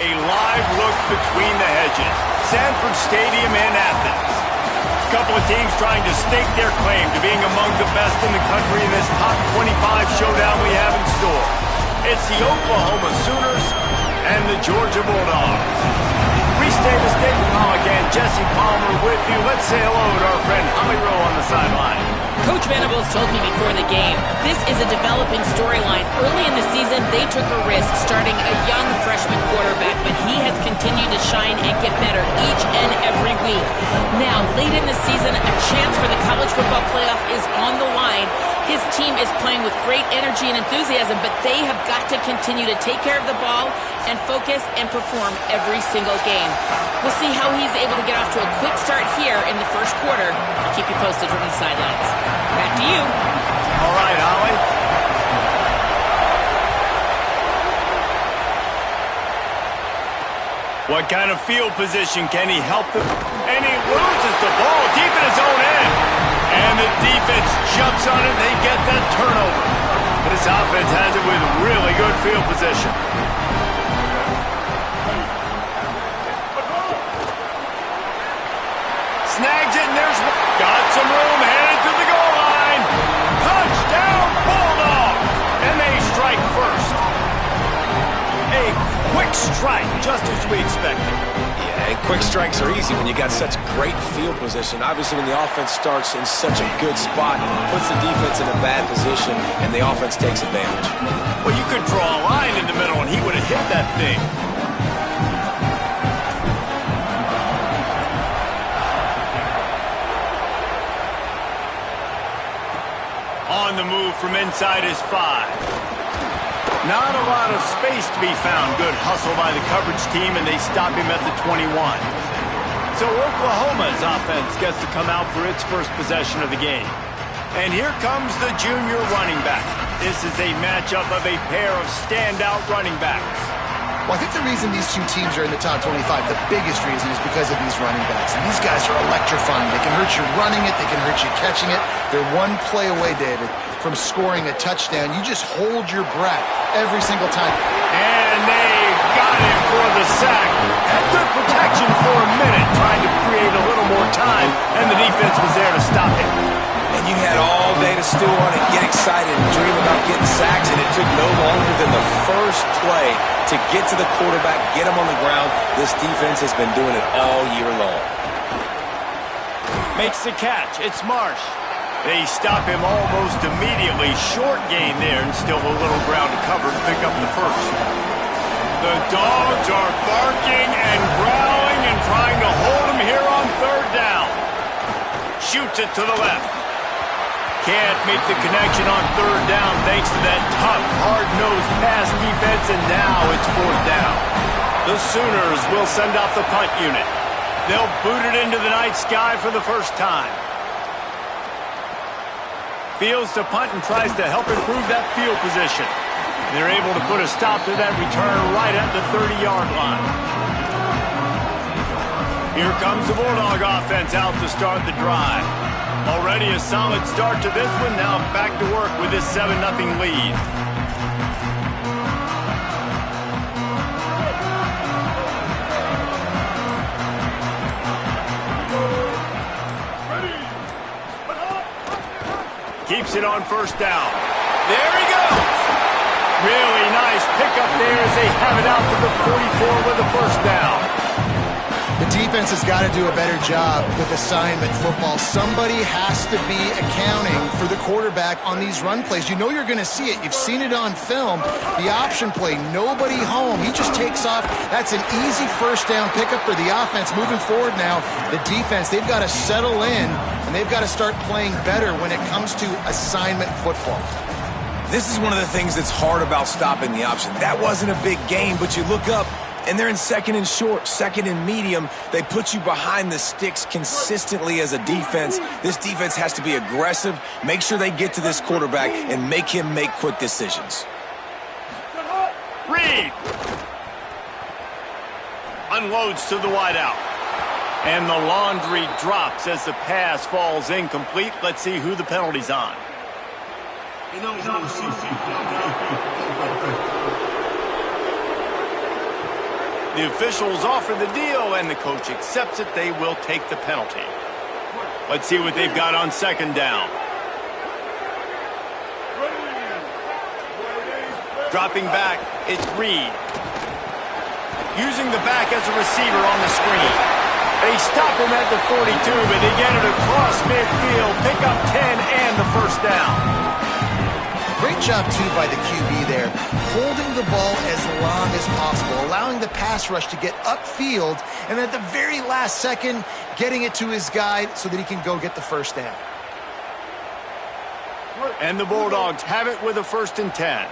a live look between the hedges. Sanford Stadium in Athens. A couple of teams trying to stake their claim to being among the best in the country in this top 25 showdown we have in store. It's the Oklahoma Sooners and the Georgia Bulldogs. Reese Davis, David Pollack, and Jesse Palmer with you. Let's say hello to our friend Holly Rowe on the sideline. Coach Venables told me before the game, this is a developing storyline. Early in the season, they took a risk starting a young freshman quarterback, but he has continued to shine and get better each and every week. Now, late in the season, a chance for the college football playoff is on the line. His team is playing with great energy and enthusiasm, but they have got to continue to take care of the ball and focus and perform every single game. We'll see how he's able to get off to a quick start here in the first quarter. I'll keep you posted from the sidelines. Back to you. All right, Holly. What kind of field position can he help them? And he loses the ball deep in his own end. And the defense jumps on it, and they get that turnover. But his offense has it with really good field position. Snags it, and there's one. Got some room, headed to the goal line. Touchdown, Bulldogs! And they strike first. A quick strike, just as we expected. Yeah, and quick strikes are easy when you got such great field position. Obviously, when the offense starts in such a good spot, puts the defense in a bad position, and the offense takes advantage. Well, you could draw a line in the middle, and he would have hit that thing. On the move from inside his 5. Not a lot of space to be found. Good hustle by the coverage team, and they stop him at the 21. So Oklahoma's offense gets to come out for its first possession of the game. And here comes the junior running back. This is a matchup of a pair of standout running backs. Well, I think the reason these two teams are in the top 25, the biggest reason is because of these running backs. And these guys are electrifying. They can hurt you running it. They can hurt you catching it. They're one play away, David, from scoring a touchdown. You just hold your breath every single time. And they got him for the sack. Had good protection for a minute, trying to create a little more time, and the defense was there to stop him. And you had all day to stew on it, get excited, and dream about getting sacks, and it took no longer than the first play to get to the quarterback, get him on the ground. This defense has been doing it all year long. Makes the catch. It's Marsh. They stop him almost immediately. Short gain there, and still a little ground to cover to pick up the first. The Dogs are barking and growling and trying to hold him here on third down. Shoots it to the left. Can't make the connection on third down thanks to that tough, hard-nosed pass defense, and now it's fourth down. The Sooners will send off the punt unit. They'll boot it into the night sky for the first time. Fields to punt and tries to help improve that field position. They're able to put a stop to that return right at the 30-yard line. Here comes the Bulldog offense out to start the drive. Already a solid start to this one. Now back to work with this 7-0 lead. Keeps it on first down. There he goes. Really nice pickup there as they have it out to the 44 with the first down. The defense has got to do a better job with assignment football. Somebody has to be accounting for the quarterback on these run plays. You know you're going to see it. You've seen it on film. The option play, nobody home. He just takes off. That's an easy first down pickup for the offense. Moving forward now, the defense, they've got to settle in, and they've got to start playing better when it comes to assignment football. This is one of the things that's hard about stopping the option. That wasn't a big game, but you look up, and they're in second and short, second and medium. They put you behind the sticks consistently as a defense. This defense has to be aggressive, make sure they get to this quarterback, and make him make quick decisions. Reed unloads to the wideout. And the laundry drops as the pass falls incomplete. Let's see who the penalty's on. The officials offer the deal, and the coach accepts it. They will take the penalty. Let's see what they've got on second down. Dropping back, it's Reed. Using the back as a receiver on the screen. They stop him at the 42, but they get it across midfield, pick up 10 and the first down. Great job, too, by the QB there, holding the ball as long as possible, allowing the pass rush to get upfield, and at the very last second, getting it to his guy so that he can go get the first down. And the Bulldogs have it with a 1st and 10.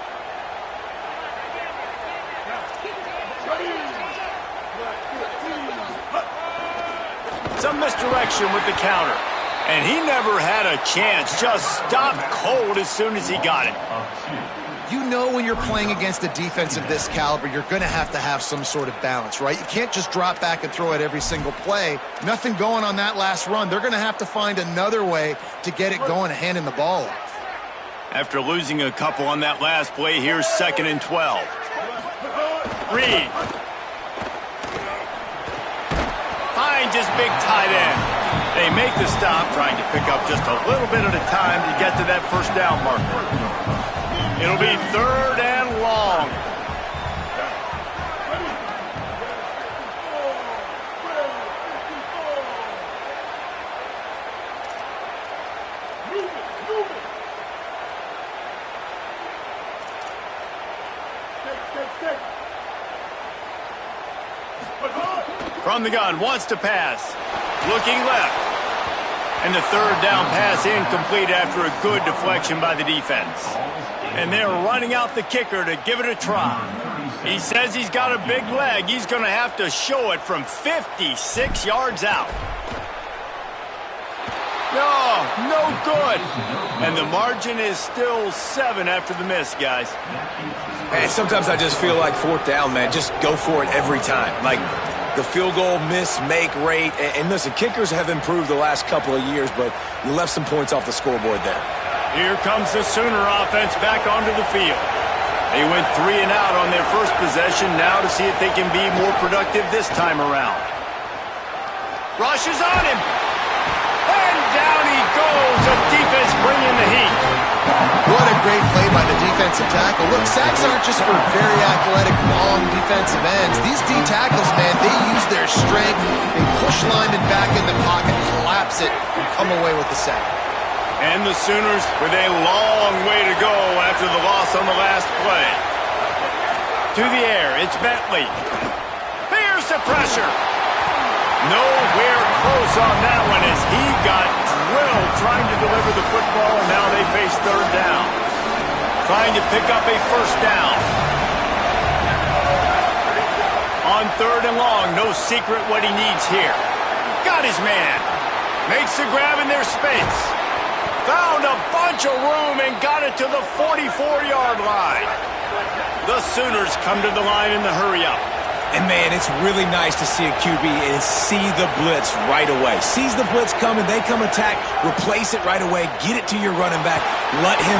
Some misdirection with the counter. And he never had a chance. Just stopped cold as soon as he got it. You know when you're playing against a defense of this caliber, you're going to have some sort of balance, right? You can't just drop back and throw it every single play. Nothing going on that last run. They're going to have to find another way to get it going and handing the ball off. After losing a couple on that last play, here's 2nd and 12. Reed. Finds his big tight end. They make the stop, trying to pick up just a little bit at a time to get to that first down marker. It'll be 3rd and long. From the gun, wants to pass. Looking left. And the 3rd down pass incomplete after a good deflection by the defense. And they're running out the kicker to give it a try. He says he's got a big leg. He's going to have to show it from 56 yards out. No good. And the margin is still 7 after the miss, guys. And sometimes I just feel like 4th down, man. Just go for it every time. Like the field goal miss-make rate. And listen, kickers have improved the last couple of years, but you left some points off the scoreboard there. Here comes the Sooner offense back onto the field. They went 3 and out on their first possession, now to see if they can be more productive this time around. Rush is on him. And down he goes. The defense bringing the heat. What a great play by the defensive tackle. Look, sacks aren't just for very athletic, long defensive ends. These D tackles, man, they use their strength. They push linemen back in the pocket, collapse it, and come away with the sack. And the Sooners with a long way to go after the loss on the last play. To the air, it's Bentley. Here's the pressure. Nowhere close on that one as he got drilled trying to deliver the football, and now they face 3rd down. Trying to pick up a first down. On 3rd and long, no secret what he needs here. Got his man. Makes the grab in their space. Found a bunch of room and got it to the 44-yard line. The Sooners come to the line in the hurry-up. And, man, it's really nice to see a QB and see the blitz right away. Sees the blitz coming, they come attack, replace it right away, get it to your running back, let him.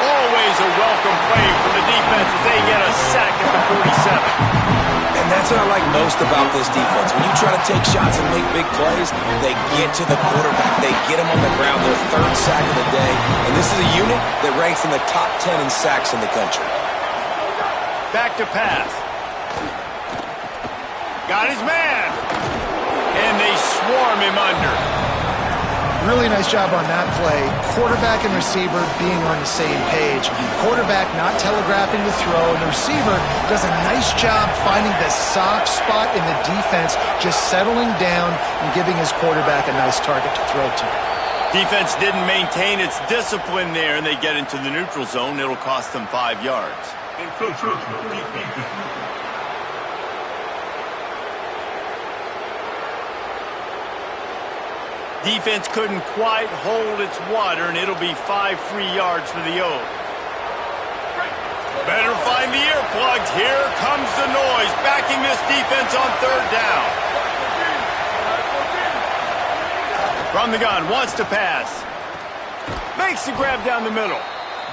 Always a welcome play for the defense as they get a sack at the 47. And that's what I like most about this defense. When you try to take shots and make big plays, they get to the quarterback. They get him on the ground, their 3rd sack of the day. And this is a unit that ranks in the top 10 in sacks in the country. Back to pass. Got his man. And they swarm him under. Really nice job on that play. Quarterback and receiver being on the same page. Quarterback not telegraphing the throw, and the receiver does a nice job finding the soft spot in the defense, just settling down and giving his quarterback a nice target to throw to. Defense didn't maintain its discipline there, and they get into the neutral zone. It'll cost them 5 yards. Defense couldn't quite hold its water, and it'll be 5 free yards for the O's. Better find the earplugs. Here comes the noise, backing this defense on 3rd down. From the gun, wants to pass. Makes the grab down the middle.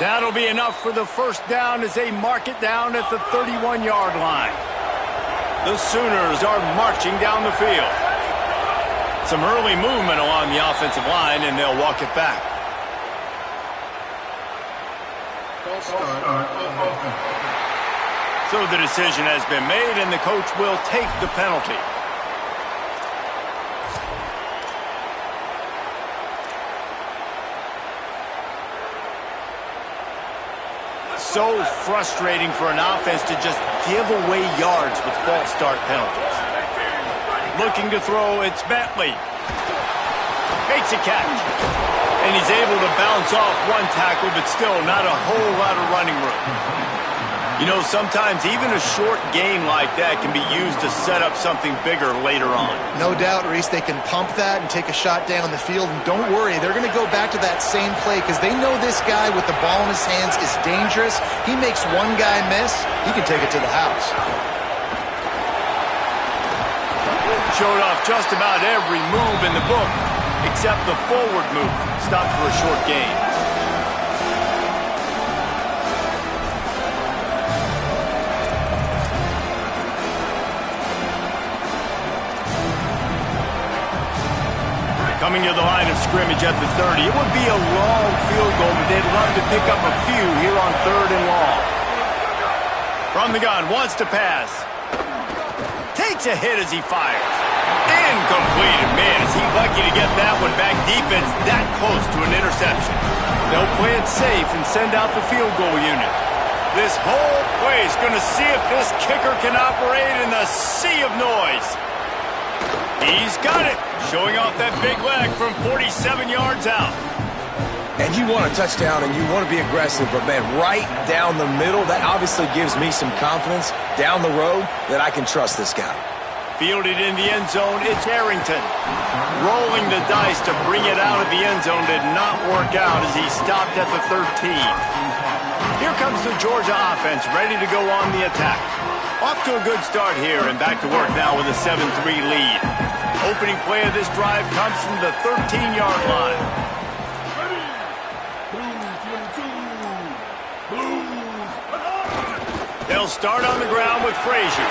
That'll be enough for the first down as they mark it down at the 31-yard line. The Sooners are marching down the field. Some early movement along the offensive line, and they'll walk it back. So the decision has been made, and the coach will take the penalty. So frustrating for an offense to just give away yards with false start penalties. Looking to throw, it's Bentley. Makes a catch. And he's able to bounce off one tackle, but still not a whole lot of running room. You know, sometimes even a short gain like that can be used to set up something bigger later on. No doubt, Reese, they can pump that and take a shot down the field. And don't worry, they're going to go back to that same play because they know this guy with the ball in his hands is dangerous. He makes one guy miss, he can take it to the house. Showed off just about every move in the book, except the forward move. Stopped for a short gain. Coming to the line of scrimmage at the 30. It would be a long field goal, but they'd love to pick up a few here on 3rd and long. From the gun, wants to pass. Takes a hit as he fires. Incomplete. Man, is he lucky to get that one back. Defense that close to an interception. They'll play it safe and send out the field goal unit. This whole play is going to see if this kicker can operate in the sea of noise. He's got it. Showing off that big leg from 47 yards out. And you want a touchdown and you want to be aggressive, but man, right down the middle, that obviously gives me some confidence down the road that I can trust this guy. Fielded in the end zone, it's Arrington. Rolling the dice to bring it out of the end zone did not work out as he stopped at the 13. Here comes the Georgia offense, ready to go on the attack. Off to a good start here and back to work now with a 7-3 lead. Opening play of this drive comes from the 13-yard line. They'll start on the ground with Frazier.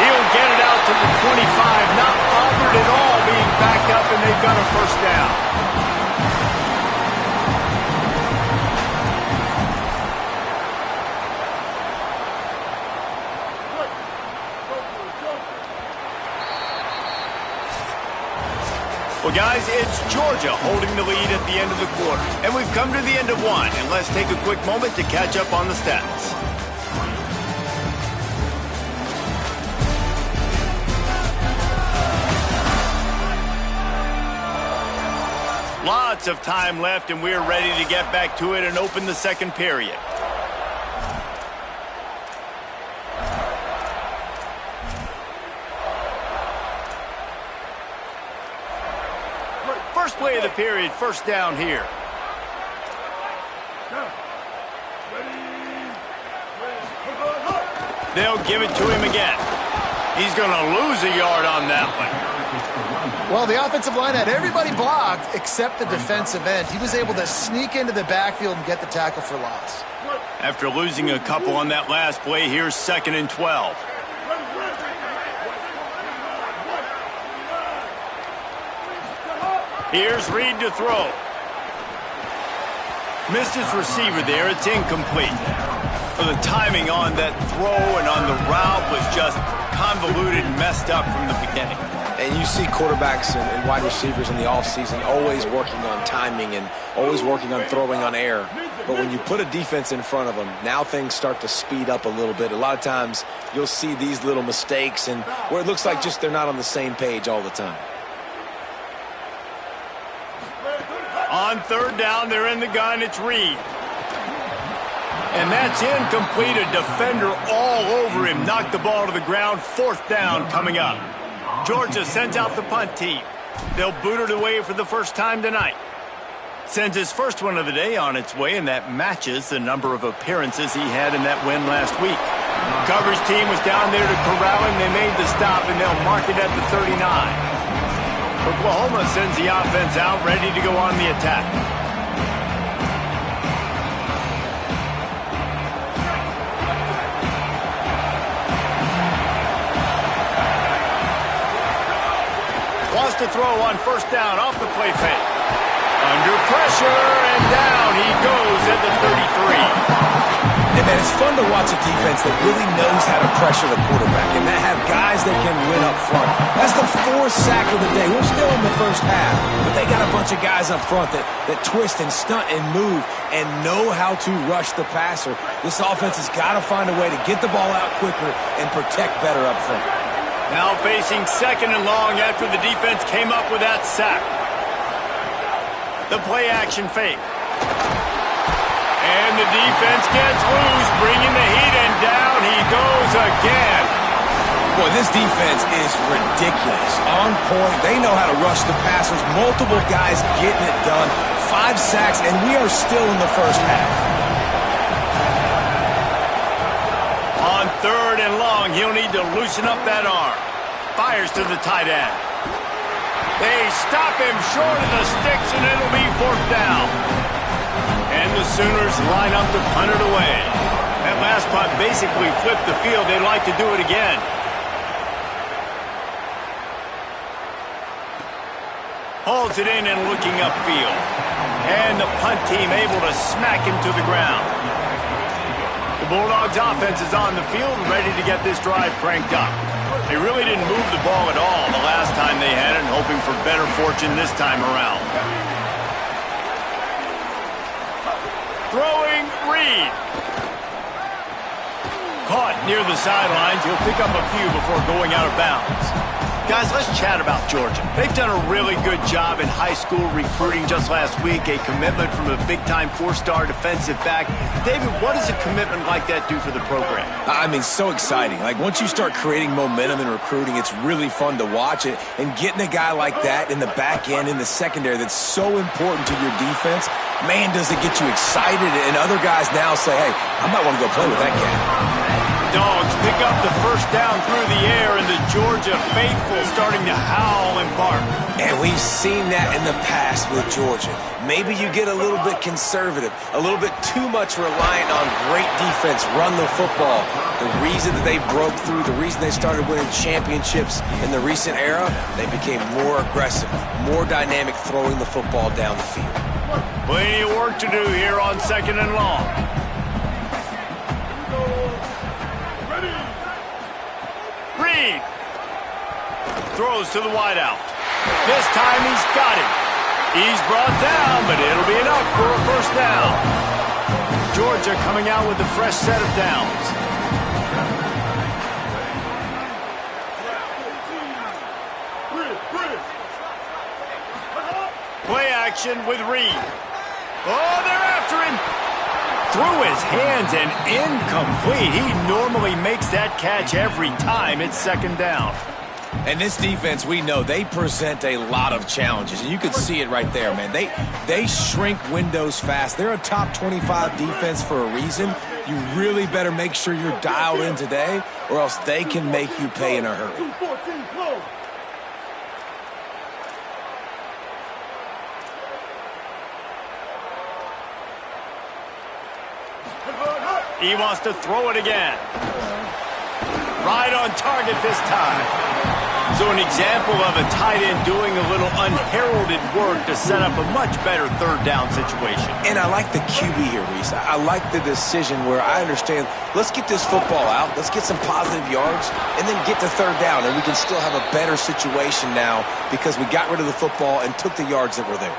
He'll get it out to the 25, not bothered at all being backed up, and they've got a first down. Well, guys, it's Georgia holding the lead at the end of the quarter. And we've come to the end of one, and let's take a quick moment to catch up on the stats. Lots of time left, and we're ready to get back to it and open the second period. First play of the period, first down here. They'll give it to him again. He's going to lose a yard on that one. Well, the offensive line had everybody blocked except the defensive end. He was able to sneak into the backfield and get the tackle for loss. After losing a couple on that last play, here's 2nd and 12. Here's Reed to throw. Missed his receiver there. It's incomplete. Well, the timing on that throw and on the route was just convoluted and messed up from the beginning. And you see quarterbacks and wide receivers in the offseason always working on timing and always working on throwing on air. But when you put a defense in front of them, now things start to speed up a little bit. A lot of times you'll see these little mistakes and where it looks like just they're not on the same page all the time. On 3rd down, they're in the gun. It's Reed. And that's incomplete. A defender all over him. Knocked the ball to the ground. 4th down coming up. Georgia sends out the punt team. They'll boot it away for the first time tonight. Sends his first one of the day on its way, and that matches the number of appearances he had in that win last week. Coverage team was down there to corral him. They made the stop, and they'll mark it at the 39. Oklahoma sends the offense out, ready to go on the attack. throw on first down off the play fake. Under pressure, and down he goes at the 33. And man, it's fun to watch a defense that really knows how to pressure the quarterback and that have guys that can win up front. That's the 4th sack of the day. We're still in the first half, but they got a bunch of guys up front that twist and stunt and move and know how to rush the passer. This offense has got to find a way to get the ball out quicker and protect better up front. Now facing 2nd and long after the defense came up with that sack. The play action fake. And the defense gets loose, bringing the heat, and down he goes again. Boy, this defense is ridiculous. On point. They know how to rush the passers. Multiple guys getting it done. 5 sacks, and we are still in the first half. On 3rd and long, he'll need to loosen up that arm. Fires to the tight end. They stop him short of the sticks, and it'll be 4th down. And the Sooners line up to punt it away. That last punt basically flipped the field. They'd like to do it again. Holds it in and looking upfield. And the punt team able to smack him to the ground. The Bulldogs offense is on the field, ready to get this drive cranked up. They really didn't move the ball at all the last time they had it, and hoping for better fortune this time around. Throwing Reed. Caught near the sidelines. He'll pick up a few before going out of bounds. Guys, let's chat about Georgia. They've done a really good job in high school recruiting just last week. A commitment from a big-time 4-star defensive back. David, what does a commitment like that do for the program? I mean, so exciting. Like, once you start creating momentum in recruiting, it's really fun to watch it. And getting a guy like that in the back end, in the secondary, that's so important to your defense, man, does it get you excited. And other guys now say, hey, I might want to go play with that guy. Dogs pick up the first down through the air, and the Georgia faithful starting to howl and bark. And we've seen that in the past with Georgia. Maybe you get a little bit conservative, a little bit too much reliant on great defense, run the football. The reason that they broke through, the reason they started winning championships in the recent era, they became more aggressive, more dynamic throwing the football down the field. Plenty of work to do here on 2nd and long. Reed throws to the wideout. This time he's got him. He's brought down, but it'll be enough for a first down. Georgia coming out with a fresh set of downs. Play action with Reed. Oh, they're after him. Through his hands and incomplete. He normally makes that catch every time it's 2nd down. And this defense, we know, they present a lot of challenges. And you can see it right there, man. They shrink windows fast. They're a top 25 defense for a reason. You really better make sure you're dialed in today, or else they can make you pay in a hurry. He wants to throw it again. Right on target this time. So an example of a tight end doing a little unheralded work to set up a much better 3rd down situation. And I like the QB here, Reese. I like the decision where I understand, let's get this football out, let's get some positive yards, and then get to 3rd down, and we can still have a better situation now because we got rid of the football and took the yards that were there.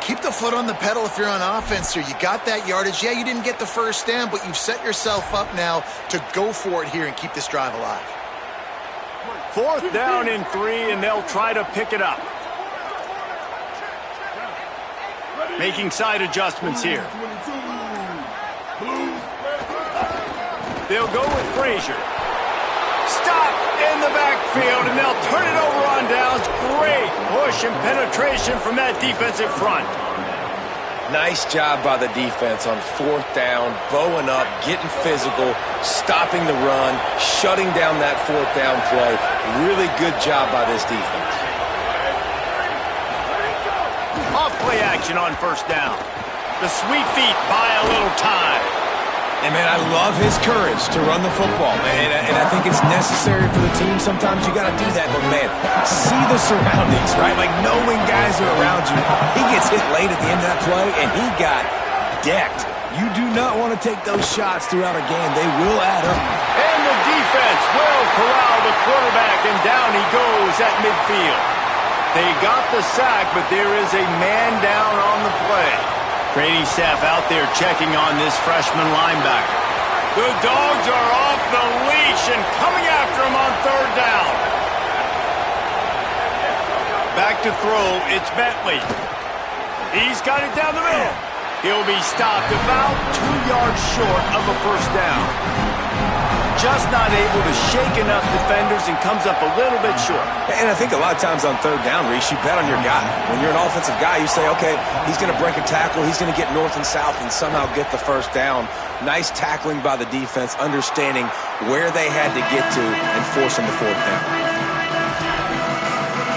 Keep the foot on the pedal if you're on offense here. You got that yardage. Yeah, you didn't get the first down, but you've set yourself up now to go for it here and keep this drive alive. 4th down and 3, and they'll try to pick it up. Making side adjustments here. They'll go with Frazier. Stop in the backfield, and they'll turn it over on downs. Great push and penetration from that defensive front. Nice job by the defense on 4th down, bowing up, getting physical, stopping the run, shutting down that 4th down play. Really good job by this defense. Off play action on 1st down. The sweet feet buy a little time. And, man, I love his courage to run the football, man. And I think it's necessary for the team. Sometimes you got to do that. But, man, see the surroundings, right? Like, knowing guys are around you. He gets hit late at the end of that play, and he got decked. You do not want to take those shots throughout a game. They will add up. And the defense will corral the quarterback, and down he goes at midfield. They got the sack, but there is a man down on the play. Training staff out there checking on this freshman linebacker. The Dogs are off the leash and coming after him on third down. Back to throw, it's Bentley. He's got it down the middle. He'll be stopped about 2 yards short of a first down. Just not able to shake enough defenders and comes up a little bit short. And I think a lot of times on third down, Reese, you bet on your guy. When you're an offensive guy, you say, okay, he's going to break a tackle, he's going to get north and south and somehow get the first down. Nice tackling by the defense, understanding where they had to get to and forcing the fourth down.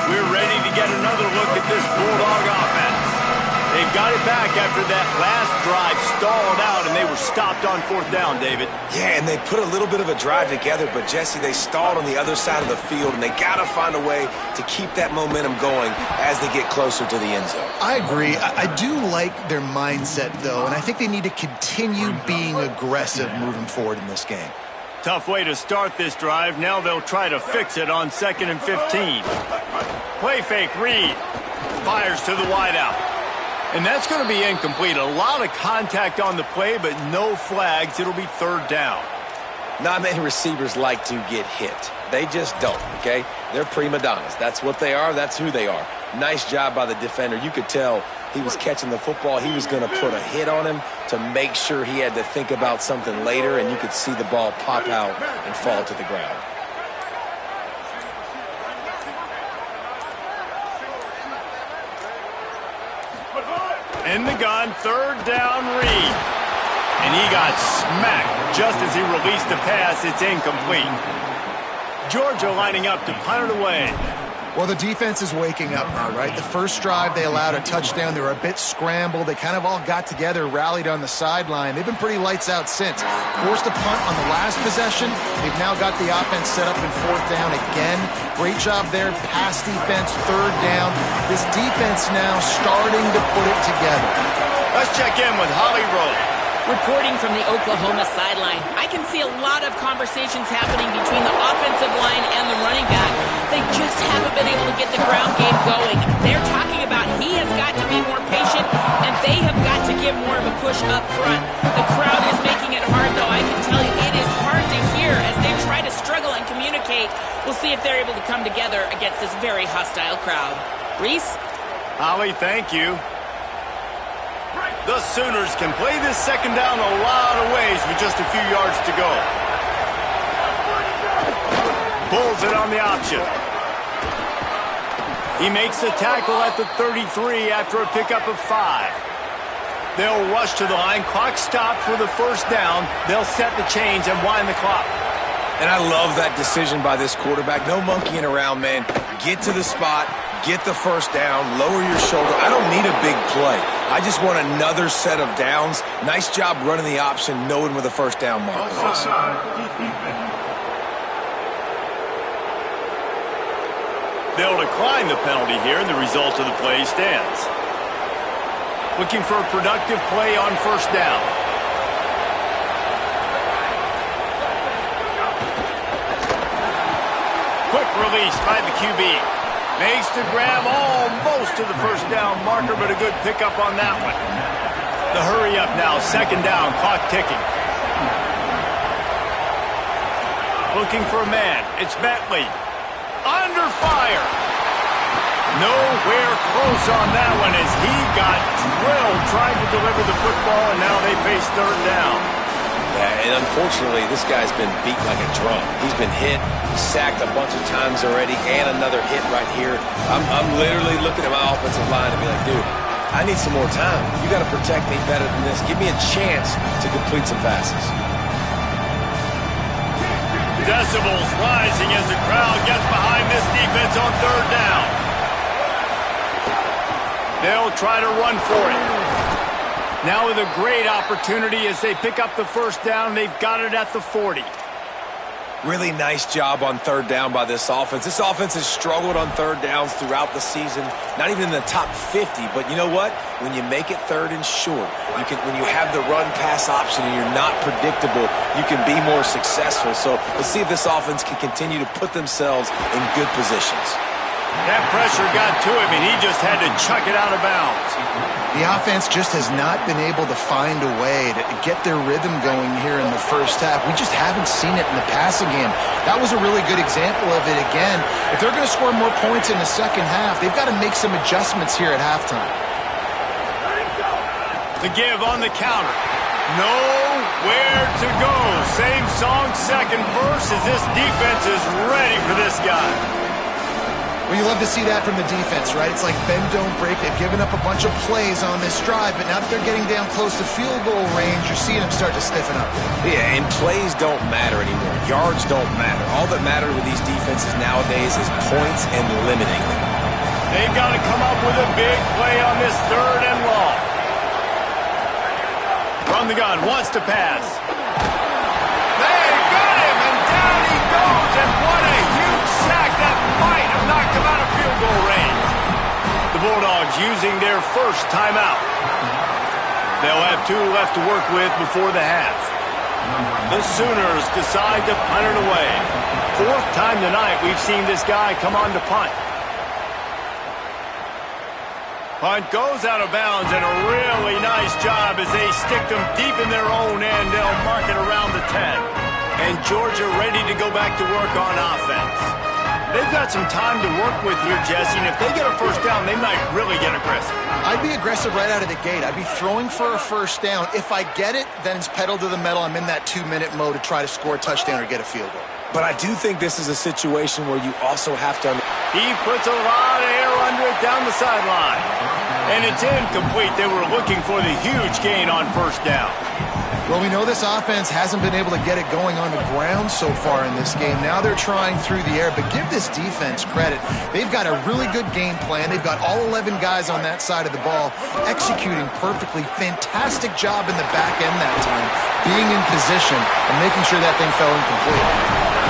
We're ready to get another look at this Bulldog offense. They've got it back after that last drive stalled out, and they were stopped on fourth down, David. Yeah, and they put a little bit of a drive together, but, Jesse, they stalled on the other side of the field, and they got to find a way to keep that momentum going as they get closer to the end zone. I agree. I do like their mindset, though, and I think they need to continue being aggressive moving forward in this game. Tough way to start this drive. Now they'll try to fix it on 2nd and 15. Play fake, Reed. Fires to the wideout. And that's going to be incomplete. A lot of contact on the play, but no flags. It'll be third down. Not many receivers like to get hit. They just don't, okay? They're prima donnas. That's what they are. That's who they are. Nice job by the defender. You could tell he was catching the football. He was going to put a hit on him to make sure he had to think about something later, and you could see the ball pop out and fall to the ground. In the gun, third down, Reed. And he got smacked just as he released the pass. It's incomplete. Georgia lining up to punt it away. Well, the defense is waking up now, right? The first drive, they allowed a touchdown. They were a bit scrambled. They kind of all got together, rallied on the sideline. They've been pretty lights out since. Forced a punt on the last possession. They've now got the offense set up in fourth down again. Great job there. Pass defense, third down. This defense now starting to put it together. Let's check in with Holly Rowe. Reporting from the Oklahoma sideline, I can see a lot of conversations happening between the offensive line and the running back. They just haven't been able to get the ground game going. They're talking about he has got to be more patient, and they have got to give more of a push up front. The crowd is making it hard, though. I can tell you it is hard to hear as they try to struggle and communicate. We'll see if they're able to come together against this very hostile crowd. Reese? Holly, thank you. The Sooners can play this second down a lot of ways with just a few yards to go. Pulls it on the option. He makes the tackle at the 33 after a pickup of 5. They'll rush to the line. Clock stopped for the first down. They'll set the chains and wind the clock. And I love that decision by this quarterback. No monkeying around, man. Get to the spot. Get the first down, lower your shoulder. I don't need a big play. I just want another set of downs. Nice job running the option, knowing where the first down marker is. They'll decline the penalty here, and the result of the play stands. Looking for a productive play on first down. Quick release by the QB. Makes the grab almost to the first down marker, but a good pickup on that one. The hurry up now, second down, clock ticking. Looking for a man, it's Bentley. Under fire. Nowhere close on that one as he got drilled trying to deliver the football, and now they face third down. Yeah, and unfortunately, this guy's been beat like a drum. He's been hit, sacked a bunch of times already, and another hit right here. I'm literally looking at my offensive line and be like, dude, I need some more time. You got to protect me better than this. Give me a chance to complete some passes. Decibels rising as the crowd gets behind this defense on third down. They'll try to run for it. Now with a great opportunity as they pick up the first down. They've got it at the 40. Really nice job on third down by this offense. This offense has struggled on third downs throughout the season, not even in the top 50. But you know what? When you make it third and short, when you have the run-pass option and you're not predictable, you can be more successful. So let's see if this offense can continue to put themselves in good positions. That pressure got to him, and he just had to chuck it out of bounds. The offense just has not been able to find a way to get their rhythm going here in the first half. We just haven't seen it in the passing game. That was a really good example of it again. If they're going to score more points in the second half, they've got to make some adjustments here at halftime. The give on the counter. Nowhere to go. Same song, second verse, as this defense is ready for this guy. Well, you love to see that from the defense, right? It's like bend, don't break. They've given up a bunch of plays on this drive, but now that they're getting down close to field goal range, you're seeing them start to stiffen up. Yeah, and plays don't matter anymore. Yards don't matter. All that matters with these defenses nowadays is points and limiting them. They've got to come up with a big play on this third and long. From the gun, wants to pass. They got him, and down he goes, and what a huge sack that might have knocked him out of field goal range. The Bulldogs using their first timeout. They'll have 2 left to work with before the half. The Sooners decide to punt it away. 4th time tonight we've seen this guy come on to punt. Punt goes out of bounds, and a really nice job as they stick them deep in their own end. They'll mark it around the 10. And Georgia ready to go back to work on offense. They've got some time to work with here, Jesse, and if they get a first down, they might really get aggressive. I'd be aggressive right out of the gate. I'd be throwing for a first down. If I get it, then it's pedal to the metal. I'm in that 2-minute mode to try to score a touchdown or get a field goal. But I do think this is a situation where you also have to... He puts a lot of air under it down the sideline. And it's incomplete. They were looking for the huge gain on first down. Well, we know this offense hasn't been able to get it going on the ground so far in this game. Now they're trying through the air, but give this defense credit. They've got a really good game plan. They've got all 11 guys on that side of the ball executing perfectly. Fantastic job in the back end that time, being in position and making sure that thing fell incomplete.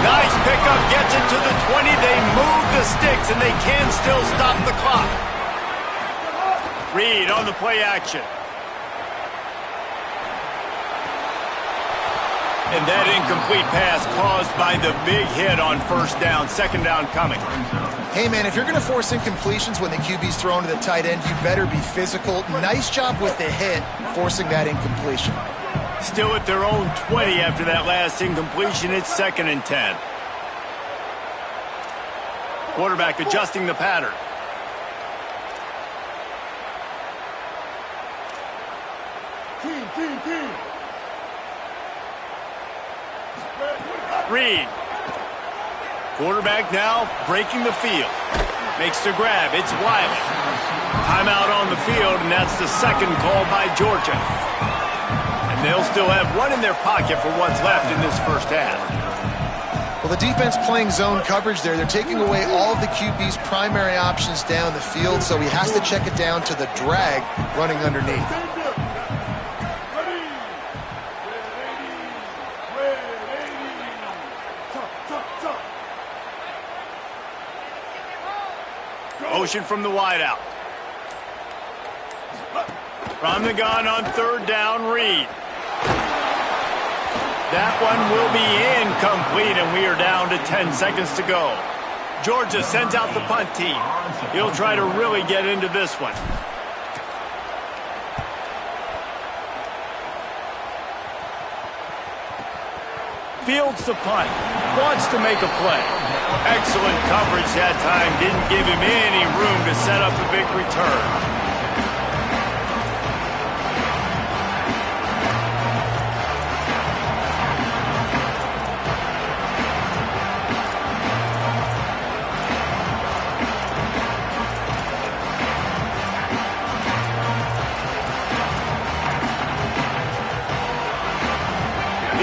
Nice pickup, gets it to the 20. They move the sticks, and they can still stop the clock. Reed on the play action. And that incomplete pass caused by the big hit on first down. Second down coming. Hey, man, if you're going to force incompletions when the QB's thrown to the tight end, you better be physical. Nice job with the hit, forcing that incompletion. Still at their own 20 after that last incompletion. It's 2nd and 10. Quarterback adjusting the pattern. Reed. Quarterback now breaking the field. Makes the grab. It's Wiley. Timeout on the field, and that's the second call by Georgia. And they'll still have one in their pocket for what's left in this first half. Well, the defense playing zone coverage there. They're taking away all of the QB's primary options down the field, so he has to check it down to the drag running underneath. Motion from the wideout. From the gun on third down, Reed. That one will be incomplete, and we are down to 10 seconds to go. Georgia sends out the punt team. He'll try to really get into this one. Fields the punt. Wants to make a play. Excellent coverage that time. Didn't give him any room to set up a big return.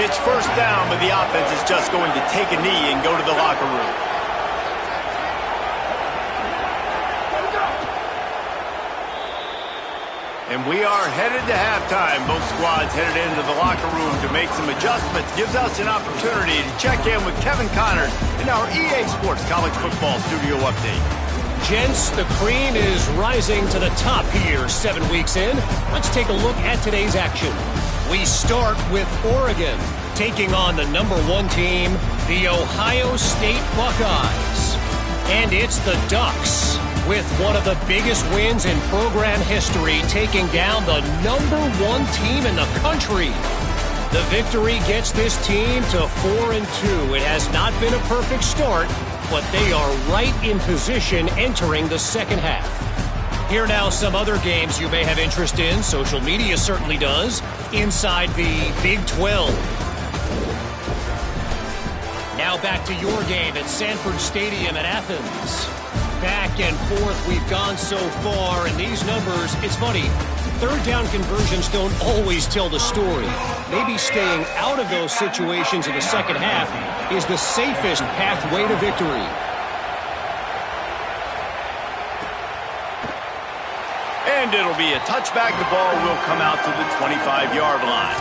It's first down, but the offense is just going to take a knee and go to the locker room. And And we are headed to halftime. Both squads headed into the locker room to make some adjustments. Gives us an opportunity to check in with Kevin Connors in our EA Sports College Football Studio Update. Gents, the cream is rising to the top here 7 weeks in. Let's take a look at today's action. We start with Oregon taking on the #1 team, the Ohio State Buckeyes. And it's the Ducks with one of the biggest wins in program history, taking down the #1 team in the country. The victory gets this team to 4-2. It has not been a perfect start, but they are right in position entering the second half. Here now some other games you may have interest in. Social media certainly does. Inside the Big 12. Now back to your game at Sanford Stadium in Athens. Back and forth we've gone so far, and these numbers, it's funny, third down conversions don't always tell the story. Maybe staying out of those situations in the second half is the safest pathway to victory. And it'll be a touchback. The ball will come out to the 25-yard line.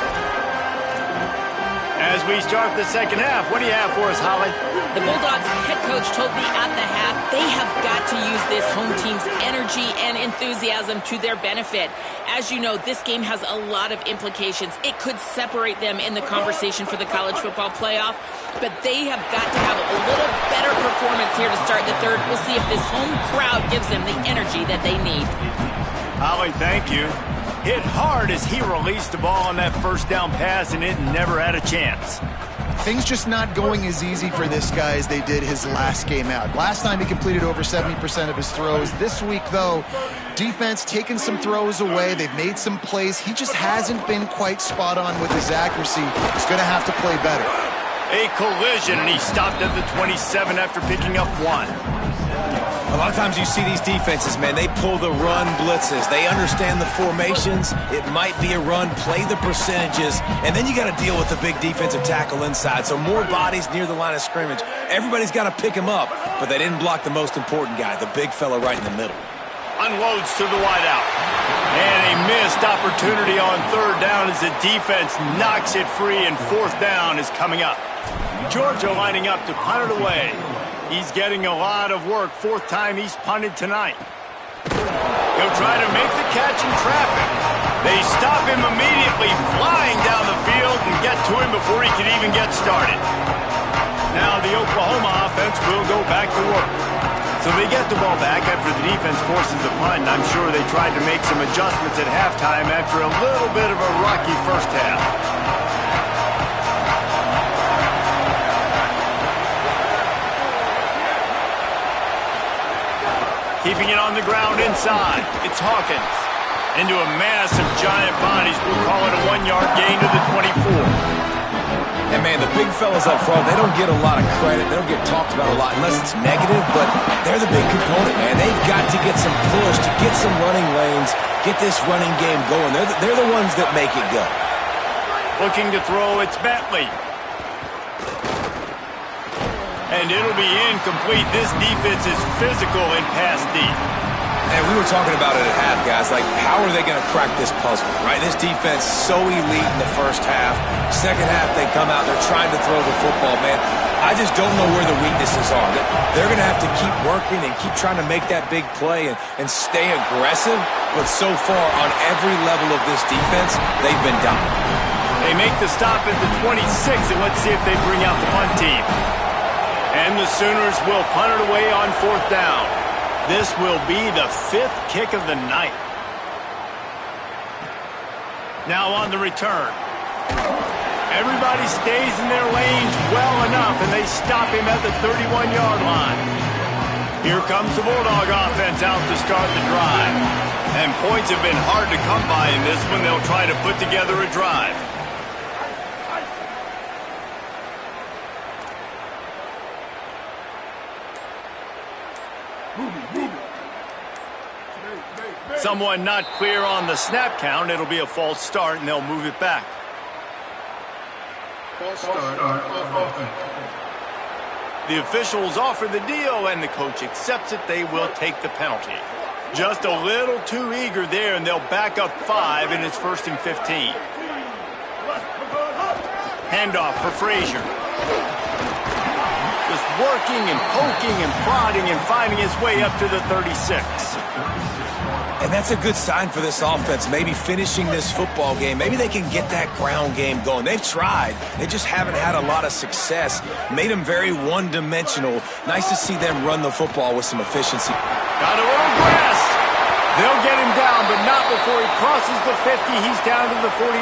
As we start the second half, what do you have for us, Holly? The Bulldogs head coach told me at the half they have got to use this home team's energy and enthusiasm to their benefit. As you know, this game has a lot of implications. It could separate them in the conversation for the college football playoff, but they have got to have a little better performance here to start the third. We'll see if this home crowd gives them the energy that they need. Holly, thank you. Hit hard as he released the ball on that first down pass, and it never had a chance. Things just not going as easy for this guy as they did his last game out. Last time he completed over 70% of his throws. This week, though, defense taking some throws away. They've made some plays. He just hasn't been quite spot on with his accuracy. He's going to have to play better. A collision, and he stopped at the 27 after picking up 1. A lot of times you see these defenses, man, they pull the run blitzes. They understand the formations. It might be a run, play the percentages, and then you got to deal with the big defensive tackle inside. So more bodies near the line of scrimmage. Everybody's got to pick him up, but they didn't block the most important guy, the big fella right in the middle. Unloads to the wideout. And a missed opportunity on third down as the defense knocks it free, and fourth down is coming up. Georgia lining up to punt it away. He's getting a lot of work. Fourth time he's punted tonight. He'll try to make the catch in traffic. They stop him immediately, flying down the field, and get to him before he can even get started. Now the Oklahoma offense will go back to work. So they get the ball back after the defense forces a punt. I'm sure they tried to make some adjustments at halftime after a little bit of a rocky first half. Keeping it on the ground inside. It's Hawkins. Into a mass of giant bodies. We'll call it a 1-yard gain to the 24. And, man, the big fellas up front, they don't get a lot of credit. They don't get talked about a lot unless it's negative, but they're the big component, man. They've got to get some push, to get some running lanes, get this running game going. They're the ones that make it go. Looking to throw, it's Bentley. And it'll be incomplete. This defense is physical and pass deep. And we were talking about it at half, guys. Like, how are they going to crack this puzzle, right? This defense so elite in the first half. Second half, they come out, they're trying to throw the football, man. I just don't know where the weaknesses are. They're going to have to keep working and keep trying to make that big play and stay aggressive. But so far, on every level of this defense, they've been dominant. They make the stop at the 26, and let's see if they bring out the punt team. And the Sooners will punt it away on fourth down. This will be the 5th kick of the night. Now on the return. Everybody stays in their lanes well enough, and they stop him at the 31-yard line. Here comes the Bulldog offense out to start the drive. And points have been hard to come by in this one. They'll try to put together a drive. Someone not clear on the snap count. It'll be a false start, and they'll move it back. False start. The officials offer the deal, and the coach accepts it. They will take the penalty. Just a little too eager there, and they'll back up 5, and it's 1st and 15. Handoff for Frazier. Just working and poking and prodding and finding his way up to the 36. And that's a good sign for this offense, maybe finishing this football game. Maybe they can get that ground game going. They've tried. They just haven't had a lot of success. Made them very one-dimensional. Nice to see them run the football with some efficiency. Got a little grass. They'll get him down, but not before he crosses the 50. He's down to the 49.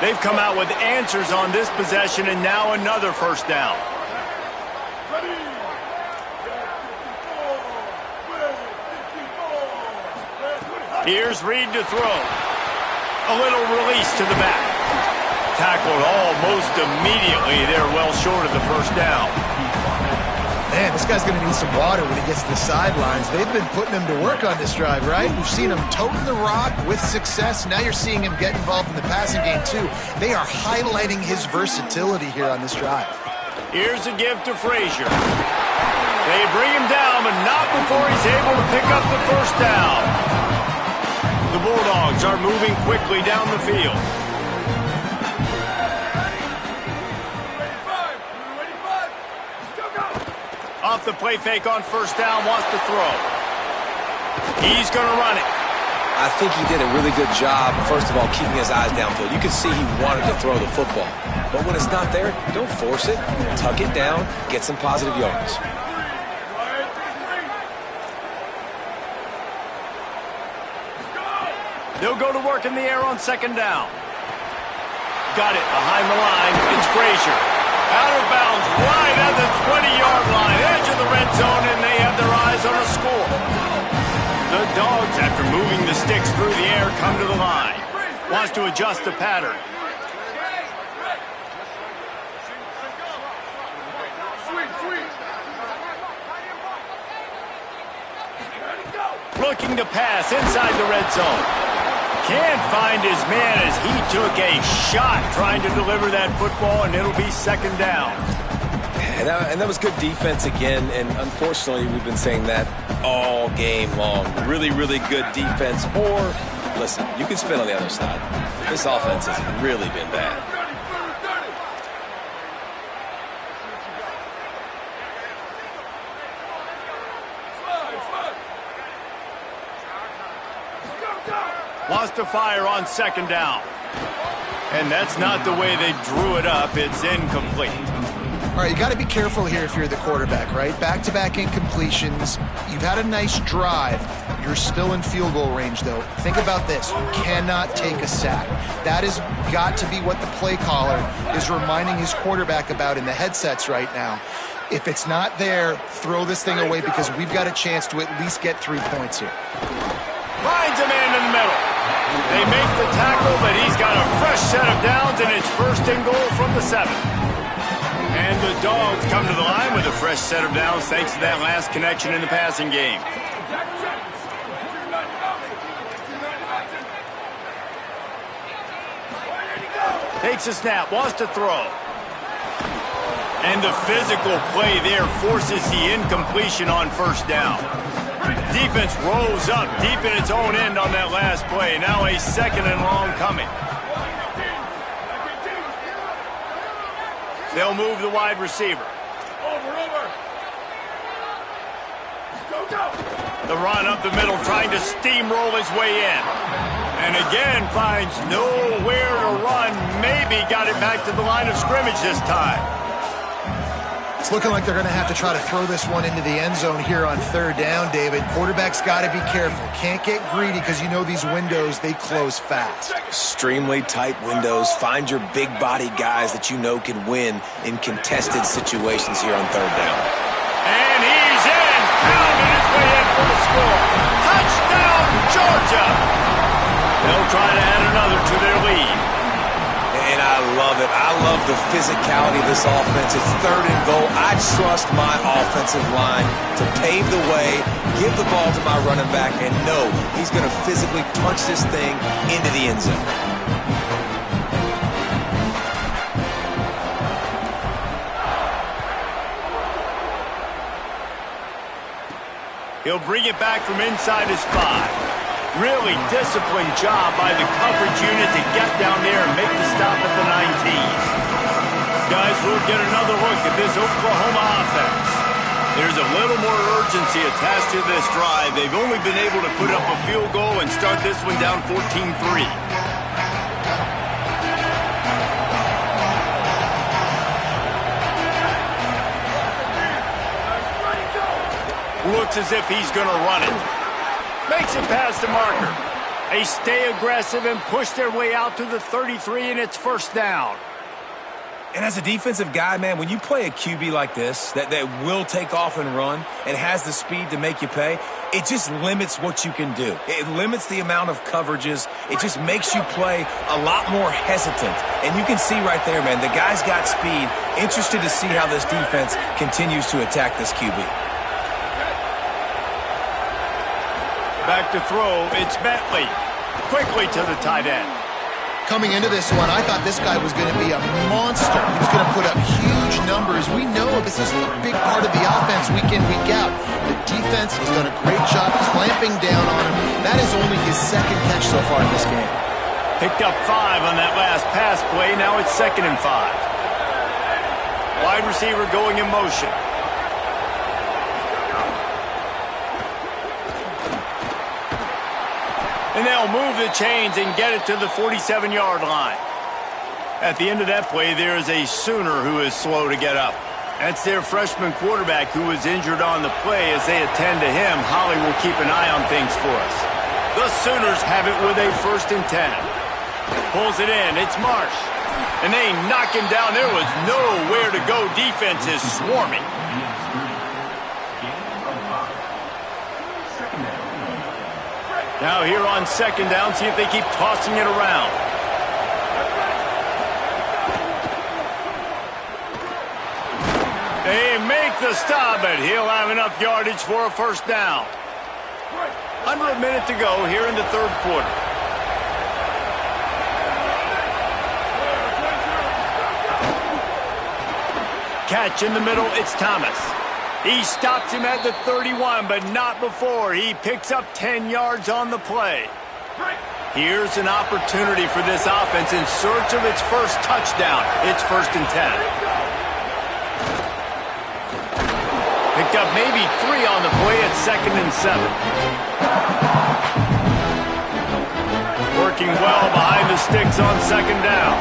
They've come out with answers on this possession, and now another 1st down. Here's Reed to throw. A little release to the back. Tackled almost immediately. They're well short of the 1st down. Man, this guy's going to need some water when he gets to the sidelines. They've been putting him to work on this drive, right? We've seen him toting the rock with success. Now you're seeing him get involved in the passing game, too. They are highlighting his versatility here on this drive. Here's a give to Frazier. They bring him down, but not before he's able to pick up the 1st down. The Bulldogs are moving quickly down the field. Off the play fake on 1st down, wants to throw. He's going to run it. I think he did a really good job, first of all, keeping his eyes downfield. You can see he wanted to throw the football. But when it's not there, don't force it. Tuck it down, get some positive yards. They'll go to work in the air on 2nd down. Got it behind the line. It's Frazier. Out of bounds, right at the 20-yard line, edge of the red zone, and they have their eyes on a score. The Dogs, after moving the sticks through the air, come to the line. Wants to adjust the pattern. Looking to pass inside the red zone. Can't find his man as he took a shot trying to deliver that football, and it'll be 2nd down. And that was good defense again, and unfortunately we've been saying that all game long. Really, really good defense, or, listen, you can spin on the other side. This offense has really been bad. Wants to fire on 2nd down. And that's not the way they drew it up. It's incomplete. All right, you got to be careful here if you're the quarterback, right? Back-to-back incompletions. You've had a nice drive. You're still in field goal range, though. Think about this. You cannot take a sack. That has got to be what the play caller is reminding his quarterback about in the headsets right now. If it's not there, throw this thing away because we've got a chance to at least get 3 points here. Finds a man in the middle. They make the tackle, but he's got a fresh set of downs, and it's 1st and goal from the 7. And the Dogs come to the line with a fresh set of downs thanks to that last connection in the passing game. Takes a snap, wants to throw. And the physical play there forces the incompletion on 1st down. Defense rolls up deep in its own end on that last play. Now a 2nd and long coming. They'll move the wide receiver. The run up the middle, trying to steamroll his way in. And again, finds nowhere to run. Maybe got it back to the line of scrimmage this time. It's looking like they're going to have to try to throw this one into the end zone here on 3rd down, David. Quarterback's got to be careful. Can't get greedy because you know these windows, they close fast. Extremely tight windows. Find your big body guys that you know can win in contested situations here on 3rd down. And he's in. Pounding his way in for the score. Touchdown, Georgia. They'll try to add another to their lead. And I love it. I love the physicality of this offense. It's 3rd and goal. I trust my offensive line to pave the way, give the ball to my running back, and know he's going to physically punch this thing into the end zone. He'll bring it back from inside his 5. Really disciplined job by the coverage unit to get down there and make the stop at the 19. Guys, we'll get another look at this Oklahoma offense. There's a little more urgency attached to this drive. They've only been able to put up a field goal and start this one down 14-3. Looks as if he's going to run it. Makes it past the marker. They stay aggressive and push their way out to the 33, and it's first down. And as a defensive guy, man, when you play a QB like this that will take off and run and has the speed to make you pay, it just limits what you can do. It limits the amount of coverages. It just makes you play a lot more hesitant. And you can see right there, man, the guy's got speed. Interested to see how this defense continues to attack this QB. Back to throw, it's Bentley. Quickly to the tight end. Coming into this one, I thought this guy was going to be a monster. He was going to put up huge numbers. We know this is a big part of the offense week in, week out. The defense has done a great job clamping down on him. That is only his second catch so far in this game. Picked up 5 on that last pass play. Now it's 2nd and 5. Wide receiver going in motion. And they'll move the chains and get it to the 47-yard line. At the end of that play, there is a Sooner who is slow to get up. That's their freshman quarterback who was injured on the play. As they attend to him, Holly will keep an eye on things for us. The Sooners have it with a 1st and 10. Pulls it in. It's Marsh. And they knock him down. There was nowhere to go. Defense is swarming. Now here on 2nd down, see if they keep tossing it around. They make the stop, but he'll have enough yardage for a 1st down. Under a minute to go here in the 3rd quarter. Catch in the middle, it's Thomas. He stops him at the 31, but not before. He picks up 10 yards on the play. Here's an opportunity for this offense in search of its first touchdown. It's 1st and 10. Picked up maybe 3 on the play at 2nd and 7. Working well behind the sticks on 2nd down.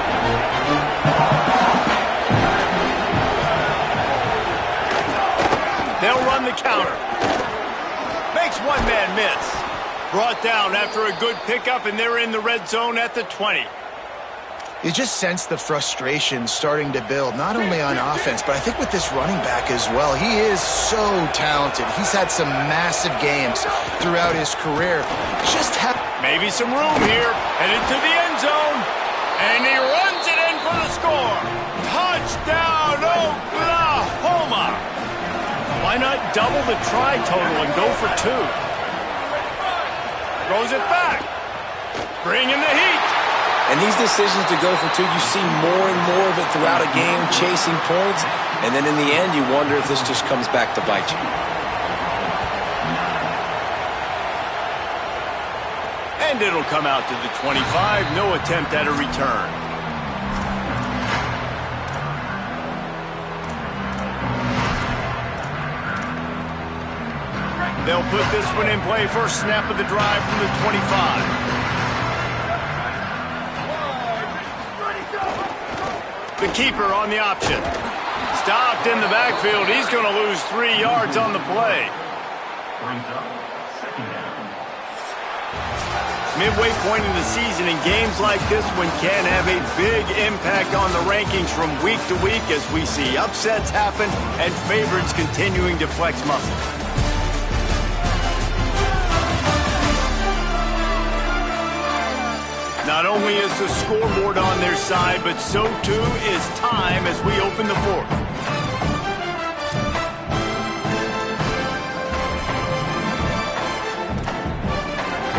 They'll run the counter. Makes one man miss. Brought down after a good pickup, and they're in the red zone at the 20. You just sense the frustration starting to build, not only on offense, but I think with this running back as well. He is so talented. He's had some massive games throughout his career. Maybe some room here. Headed to the end zone. And he runs it in for the score. Touchdown, Oklahoma. Why not double the try total and go for 2? Throws it back. Bring in the heat. And these decisions to go for 2, you see more and more of it throughout a game, chasing points. And then in the end, you wonder if this just comes back to bite you. And it'll come out to the 25. No attempt at a return. They'll put this one in play. First snap of the drive from the 25. The keeper on the option. Stopped in the backfield. He's going to lose 3 yards on the play. Midway point in the season, and games like this one can have a big impact on the rankings from week to week as we see upsets happen and favorites continuing to flex muscles. Not only is the scoreboard on their side, but so too is time as we open the 4th.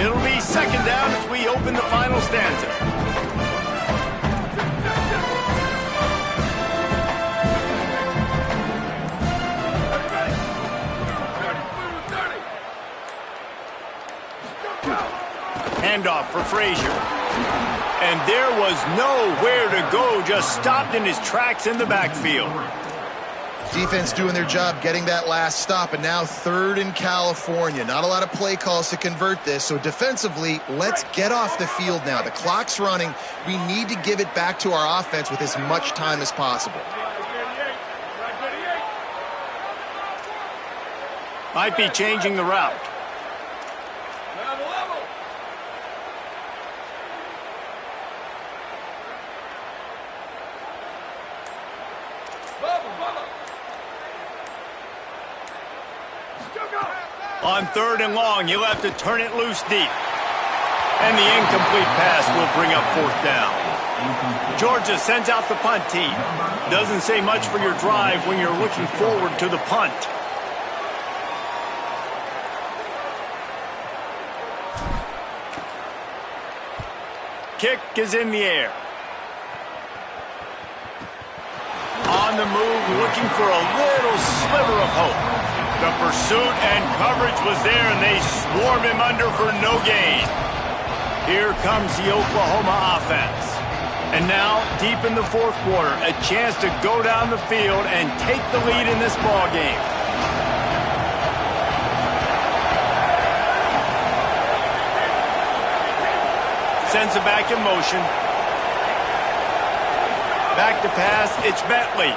It'll be 2nd down as we open the final stanza. handoff for Frazier. And there was nowhere to go, just stopped in his tracks in the backfield. Defense doing their job getting that last stop, and now 3rd in California. Not a lot of play calls to convert this, so defensively, let's get off the field now. The clock's running. We need to give it back to our offense with as much time as possible. Might be changing the route. On 3rd and long, you'll have to turn it loose deep. And the incomplete pass will bring up 4th down. Georgia sends out the punt team. Doesn't say much for your drive when you're looking forward to the punt. Kick is in the air. On the move, looking for a little sliver of hope. The pursuit and coverage was there, and they swarmed him under for no gain. Here comes the Oklahoma offense. And now, deep in the 4th quarter, a chance to go down the field and take the lead in this ball game. Sends it back in motion. Back to pass, it's Bentley.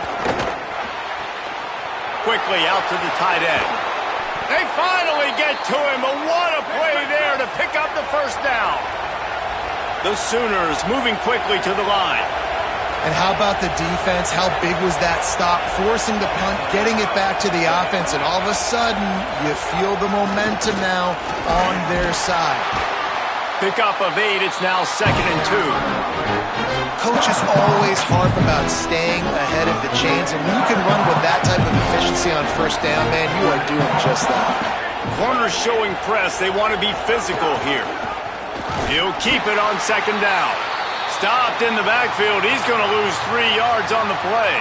Quickly out to the tight end. They finally get to him, but what a play there to pick up the 1st down. The Sooners moving quickly to the line. And how about the defense? How big was that stop? Forcing the punt, getting it back to the offense, and all of a sudden, you feel the momentum now on their side. Pickup of 8, it's now 2nd and 2. Coaches always harp about staying ahead of the chains, and when you can run with that type of efficiency on 1st down, man, you are doing just that. Corners showing press. They want to be physical here. He'll keep it on 2nd down. Stopped in the backfield. He's going to lose 3 yards on the play.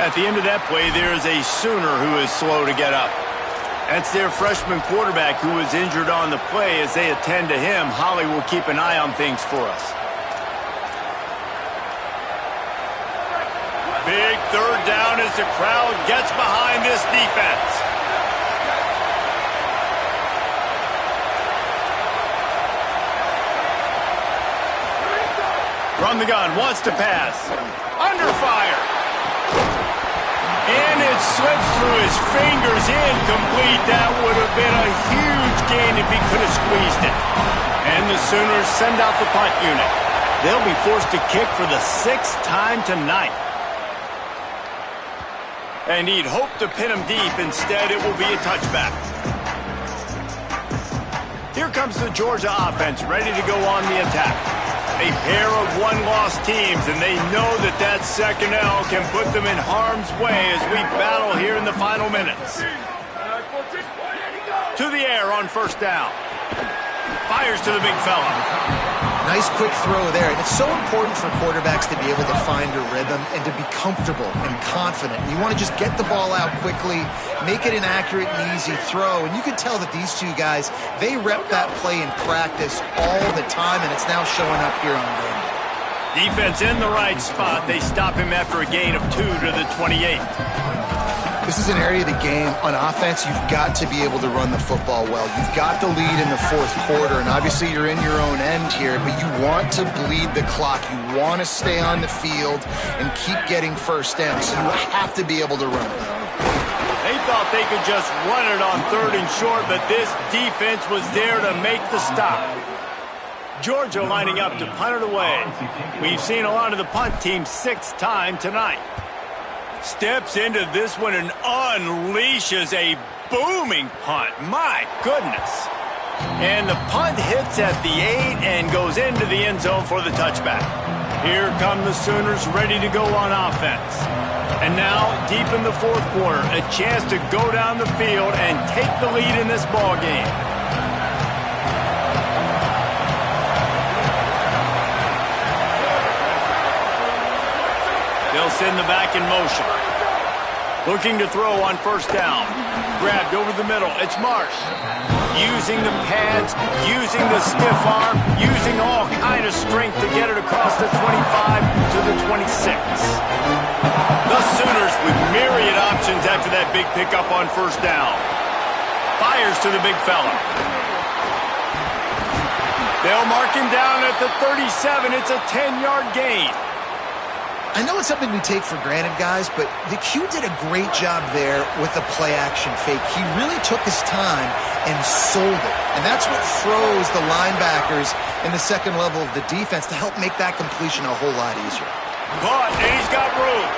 At the end of that play, there is a Sooner who is slow to get up. That's their freshman quarterback who was injured on the play. As they attend to him, Holly will keep an eye on things for us. Big 3rd down as the crowd gets behind this defense. Run the gun, wants to pass. Under fire. And it slips through his fingers, incomplete. That would have been a huge gain if he could have squeezed it. And the Sooners send out the punt unit. They'll be forced to kick for the 6th time tonight. And he'd hope to pin him deep. Instead, it will be a touchback. Here comes the Georgia offense, ready to go on the attack. A pair of one-loss teams, and they know that that 2nd L can put them in harm's way as we battle here in the final minutes. To the air on 1st down. Fires to the big fella. Nice quick throw there. And it's so important for quarterbacks to be able to find a rhythm and to be comfortable and confident. You want to just get the ball out quickly, make it an accurate and easy throw. And you can tell that these 2 guys, they rep that play in practice all the time, and it's now showing up here on game day. Defense in the right spot. They stop him after a gain of 2 to the 28. This is an area of the game. On offense, you've got to be able to run the football well. You've got the lead in the 4th quarter, and obviously you're in your own end here, but you want to bleed the clock. You want to stay on the field and keep getting 1st down, so you have to be able to run it. They thought they could just run it on 3rd and short, but this defense was there to make the stop. Georgia lining up to punt it away. We've seen a lot of the punt team 6th time tonight. Steps into this one and unleashes a booming punt. My goodness. And the punt hits at the 8 and goes into the end zone for the touchback. Here come the Sooners ready to go on offense. And now, deep in the 4th quarter, a chance to go down the field and take the lead in this ball game. They'll send the back in motion. Looking to throw on 1st down. Grabbed over the middle. It's Marsh. using the pads, using the stiff arm, using all kind of strength to get it across the 25 to the 26. The Sooners with myriad options after that big pickup on first down. Fires to the big fella. They'll mark him down at the 37. It's a 10-yard gain. I know it's something we take for granted, guys, but the Q did a great job there with the play-action fake. He really took his time and sold it. And that's what froze the linebackers in the second level of the defense to help make that completion a whole lot easier. But he's got room.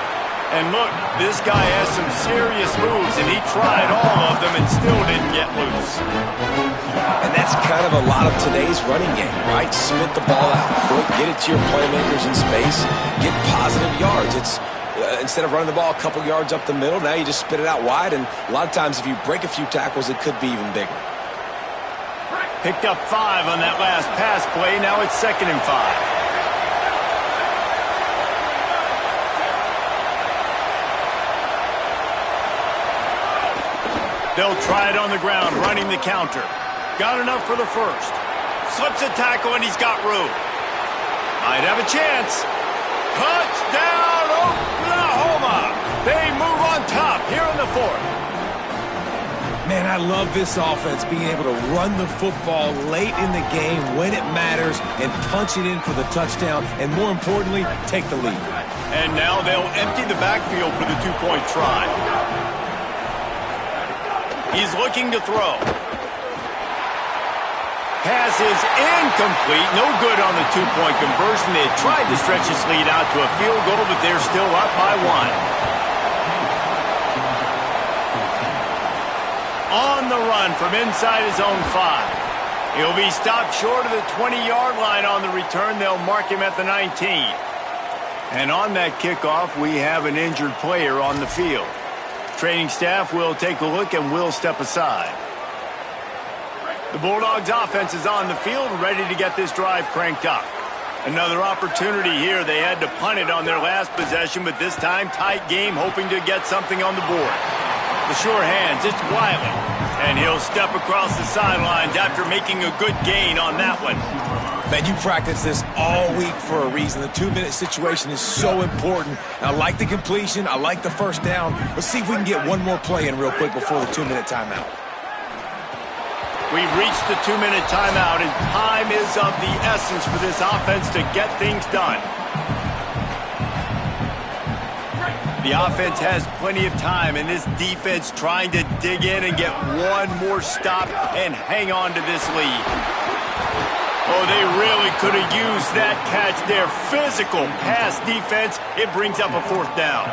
And look, this guy has some serious moves, and he tried all of them and still didn't get loose. And that's kind of a lot of today's running game, right? Split the ball out quick, get it to your playmakers in space, get positive yards. It's instead of running the ball a couple yards up the middle, now you just spit it out wide, and a lot of times if you break a few tackles, it could be even bigger. Picked up 5 on that last pass play. Now it's 2nd and 5. They'll try it on the ground, running the counter. Got enough for the first. Slips a tackle, and he's got room. Might have a chance. Touchdown, Oklahoma! They move on top here in the 4th. Man, I love this offense being able to run the football late in the game when it matters and punch it in for the touchdown, and more importantly, take the lead. And now they'll empty the backfield for the 2-point try. He's looking to throw. Pass is incomplete. No good on the 2-point conversion. They tried to stretch this lead out to a field goal, but they're still up by 1. On the run from inside his own 5. He'll be stopped short of the 20-yard line on the return. They'll mark him at the 19. And on that kickoff, we have an injured player on the field. Training staff will take a look and will step aside. The Bulldogs offense is on the field, ready to get this drive cranked up. Another opportunity here. They had to punt it on their last possession, but this time tight game, hoping to get something on the board. The sure hands, it's Wiley. And he'll step across the sidelines after making a good gain on that one. Man, you practice this all week for a reason. The 2-minute situation is so important. I like the completion. I like the first down. Let's see if we can get one more play in real quick before the 2-minute timeout. We've reached the 2-minute timeout, and time is of the essence for this offense to get things done. The offense has plenty of time, and this defense trying to dig in and get one more stop and hang on to this lead. Oh, they really could have used that catch there. Physical pass defense. It brings up a 4th down.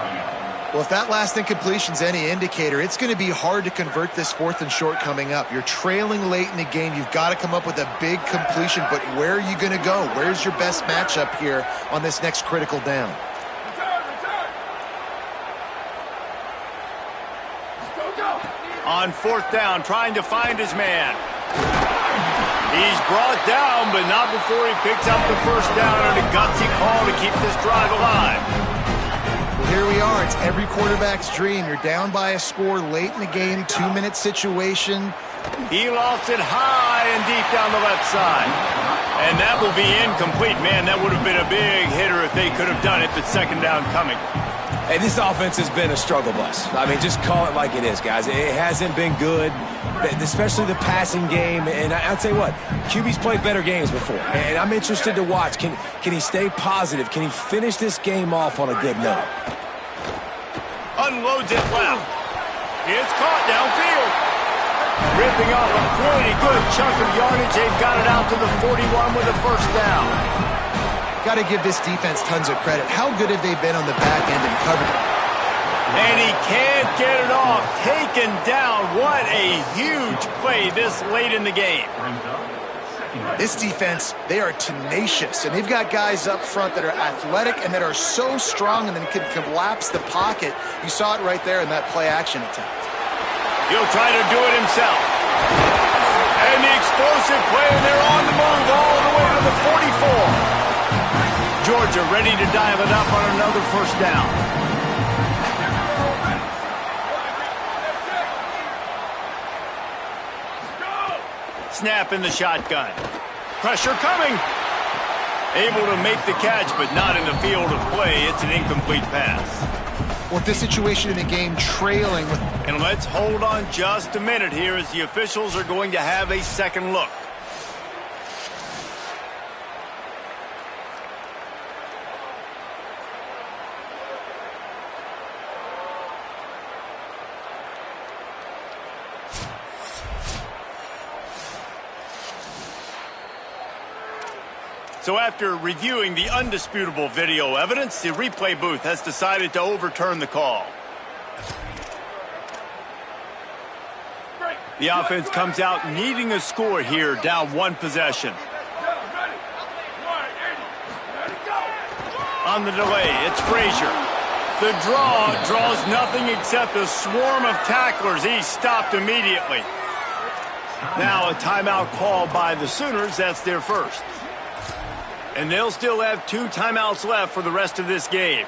Well, if that last incompletion's any indicator, it's going to be hard to convert this 4th and short coming up. You're trailing late in the game. You've got to come up with a big completion, but where are you going to go? Where's your best matchup here on this next critical down? On 4th down, trying to find his man. He's brought down, but not before he picks up the first down on a gutsy call to keep this drive alive. Well, here we are. It's every quarterback's dream. You're down by a score late in the game, 2-minute situation. He lost it high and deep down the left side. And that will be incomplete. Man, that would have been a big hitter if they could have done it, but 2nd down coming. Hey, this offense has been a struggle bus. I mean, just call it like it is, guys. It hasn't been good, especially the passing game. And I'll tell you what, QB's played better games before. And I'm interested to watch. Can he stay positive? Can he finish this game off on a good note? Unloads it left. It's caught downfield. Ripping off a pretty good chunk of yardage. They've got it out to the 41 with a first down. Got to give this defense tons of credit. How good have they been on the back end and covered? And he can't get it off. Taken down. What a huge play this late in the game. This defense, they are tenacious, and they've got guys up front that are athletic and that are so strong and then can collapse the pocket. You saw it right there in that play-action attempt. He'll try to do it himself. And the explosive play, and they're on the move all the way to the 44. Georgia ready to dial it up on another first down. Snap in the shotgun. Pressure coming. Able to make the catch, but not in the field of play. It's an incomplete pass. With this situation in the game trailing with... And let's hold on just a minute here as the officials are going to have a second look. So after reviewing the undisputable video evidence, the replay booth has decided to overturn the call. The offense comes out needing a score here, down one possession. On the delay, it's Frazier. The draw draws nothing except a swarm of tacklers. He's stopped immediately. Now a timeout called by the Sooners. That's their first. And they'll still have 2 timeouts left for the rest of this game.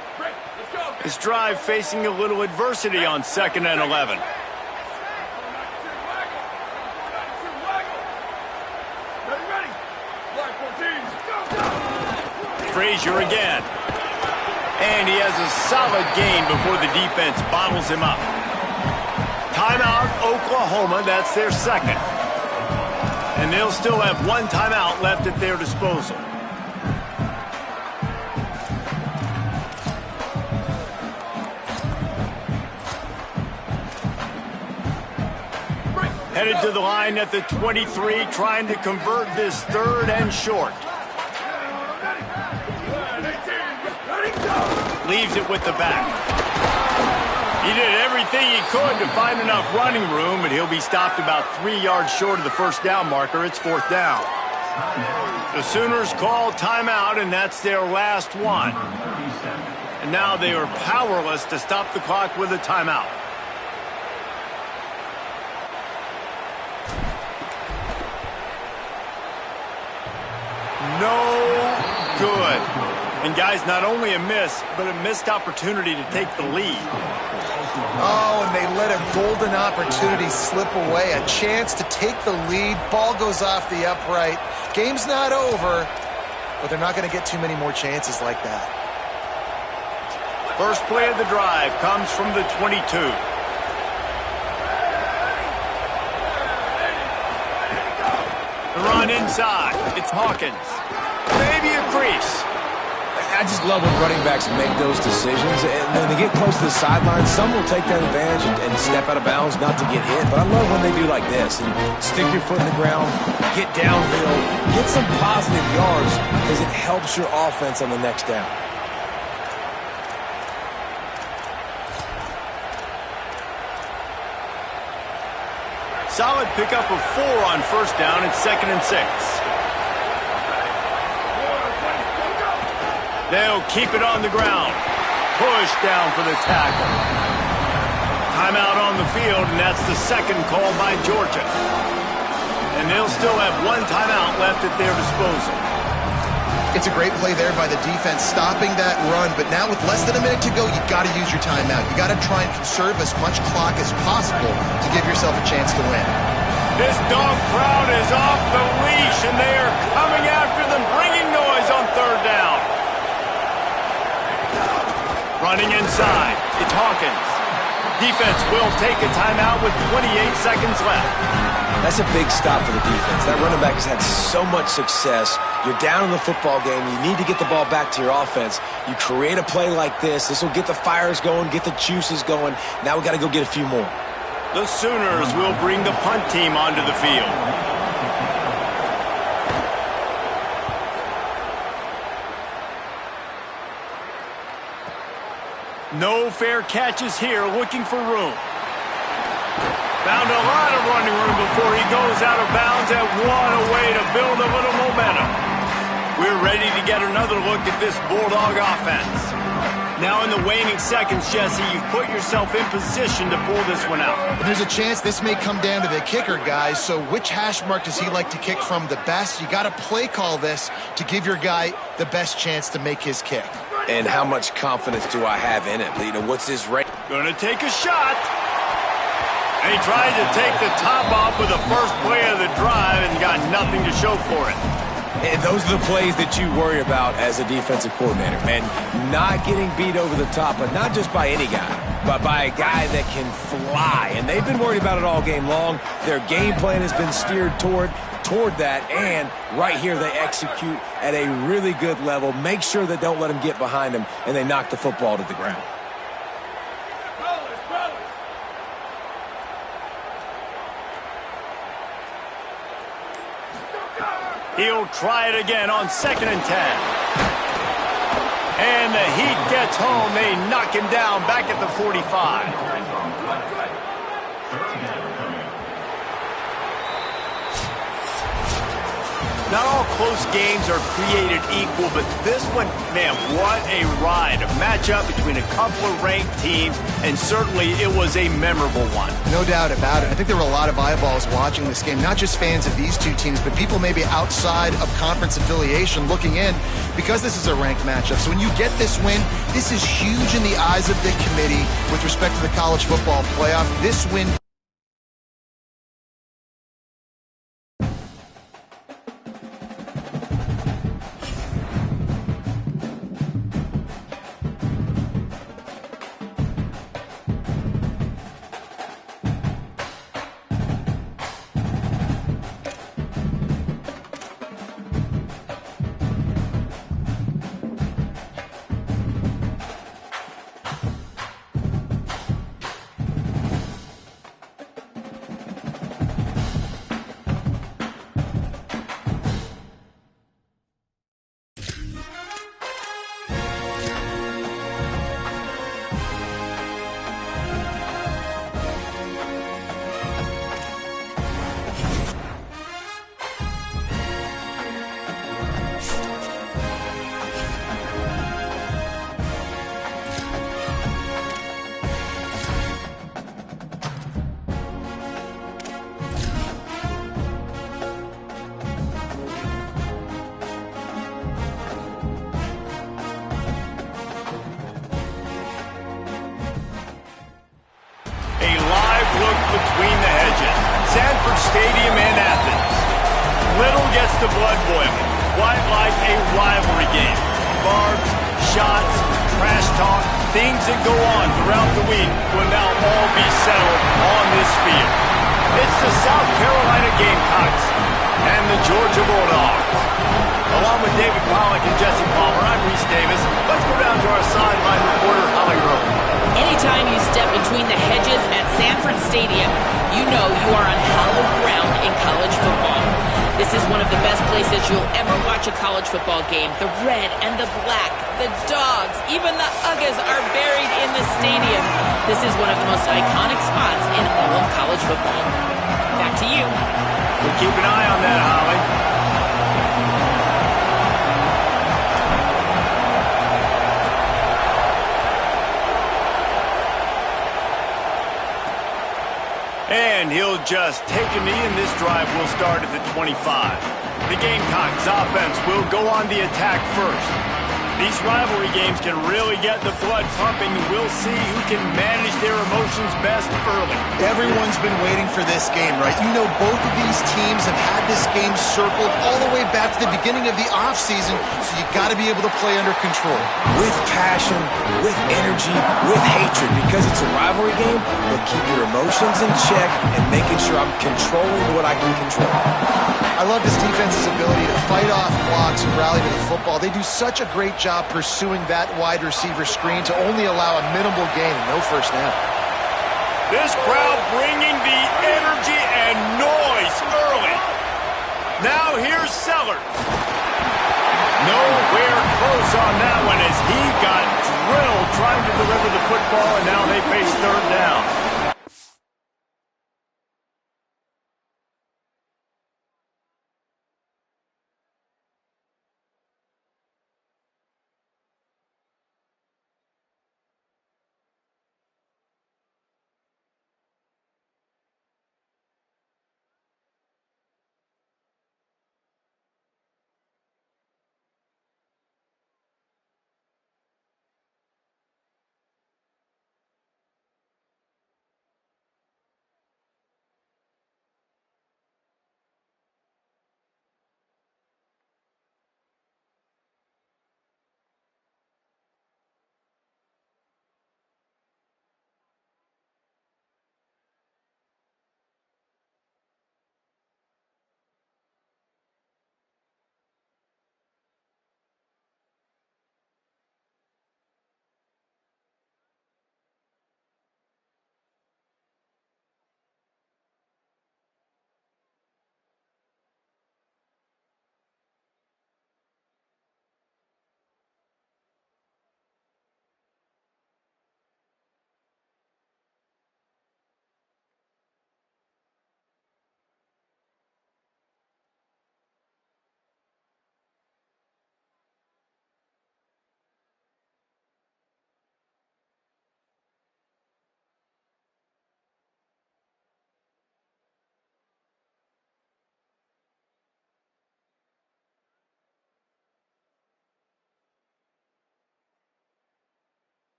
This drive facing a little adversity on 2nd and 11. Frazier again. And he has a solid gain before the defense bottles him up. Timeout, Oklahoma. That's their second. And they'll still have 1 timeout left at their disposal. Headed to the line at the 23, trying to convert this 3rd and short. Leaves it with the back. He did everything he could to find enough running room, but he'll be stopped about 3 yards short of the first down marker. It's 4th down. The Sooners call timeout, and that's their last one. And now they are powerless to stop the clock with a timeout. No good. And guys, not only a miss, but a missed opportunity to take the lead. Oh, and they let a golden opportunity slip away. A chance to take the lead. Ball goes off the upright. Game's not over, but they're not going to get too many more chances like that. First play of the drive comes from the 22. The run inside. It's Hawkins. Maybe a crease. I just love when running backs make those decisions. And when they get close to the sideline, some will take that advantage and step out of bounds not to get hit. But I love when they do like this and stick your foot in the ground, get downhill, get some positive yards because it helps your offense on the next down. Solid pickup of 4 on first down. It's 2nd and 6. They'll keep it on the ground. Push down for the tackle. Timeout on the field, and that's the second call by Georgia. And they'll still have 1 timeout left at their disposal. It's a great play there by the defense, stopping that run. But now with less than a minute to go, you got to use your timeout. You got to try and conserve as much clock as possible to give yourself a chance to win. This dog crowd is off the leash, and they are coming after them, bringing noise on 3rd down. Running inside, it's Hawkins. Defense will take a timeout with 28 seconds left. That's a big stop for the defense. That running back has had so much success. You're down in the football game. You need to get the ball back to your offense. You create a play like this. This will get the fires going, get the juices going. Now we got to go get a few more. The Sooners will bring the punt team onto the field. No fair catches here, looking for room. Found a lot of running room before he goes out of bounds, and what a way to build a little momentum. We're ready to get another look at this Bulldog offense. Now in the waning seconds, Jesse, you've put yourself in position to pull this one out. There's a chance this may come down to the kicker, guys, so which hash mark does he like to kick from the best? You got to play call this to give your guy the best chance to make his kick. And how much confidence do I have in it? You know, what's his rate? Gonna take a shot. And he tried to take the top off with the first play of the drive and got nothing to show for it. And those are the plays that you worry about as a defensive coordinator, man. Not getting beat over the top, but not just by any guy, but by a guy that can fly. And they've been worried about it all game long. Their game plan has been steered toward that, and right here they execute at a really good level. Make sure they don't let them get behind them, and they knock the football to the ground. He'll try it again on 2nd and 10. And the Heat gets home. They knock him down back at the 45. Not all close games are created equal, but this one, man, what a ride. A matchup between a couple of ranked teams, and certainly it was a memorable one. No doubt about it. I think there were a lot of eyeballs watching this game, not just fans of these two teams, but people maybe outside of conference affiliation looking in because this is a ranked matchup. So when you get this win, this is huge in the eyes of the committee with respect to the college football playoff. This win between the hedges. Sanford Stadium in Athens. Little gets the blood boiling, quite like a rivalry game. Barbs, shots, trash talk, things that go on throughout the week will now all be settled on this field. It's the South Carolina Gamecocks and the Georgia Bulldogs. Along with David Pollack and Jesse Palmer, I'm Reese Davis. Let's go down to our sideline reporter, Holly Rowe. Anytime you step between the hedges at Sanford Stadium, you know you are on hallowed ground in college football. This is one of the best places you'll ever watch a college football game. The red and the black, the dogs, even the Uggas are buried in the stadium. This is one of the most iconic spots in all of college football. Back to you. We'll keep an eye on that, Holly. And he'll just take a knee, and this drive will start at the 25. The Gamecocks offense will go on the attack first. These rivalry games can really get the blood pumping, and we'll see who can manage their emotions best early. Everyone's been waiting for this game, right? You know, both of these teams have had this game circled all the way back to the beginning of the offseason, so you got to be able to play under control. With passion, with energy, with hatred, because it's a rivalry game, but keep your emotions in check and making sure I'm controlling what I can control. I love this defense's ability to fight off blocks and rally to the football. They do such a great job pursuing that wide receiver screen to only allow a minimal gain and no first down. This crowd bringing the energy and noise early. Now here's Sellers. Nowhere close on that one as he got drilled trying to deliver the football, and now they face third down.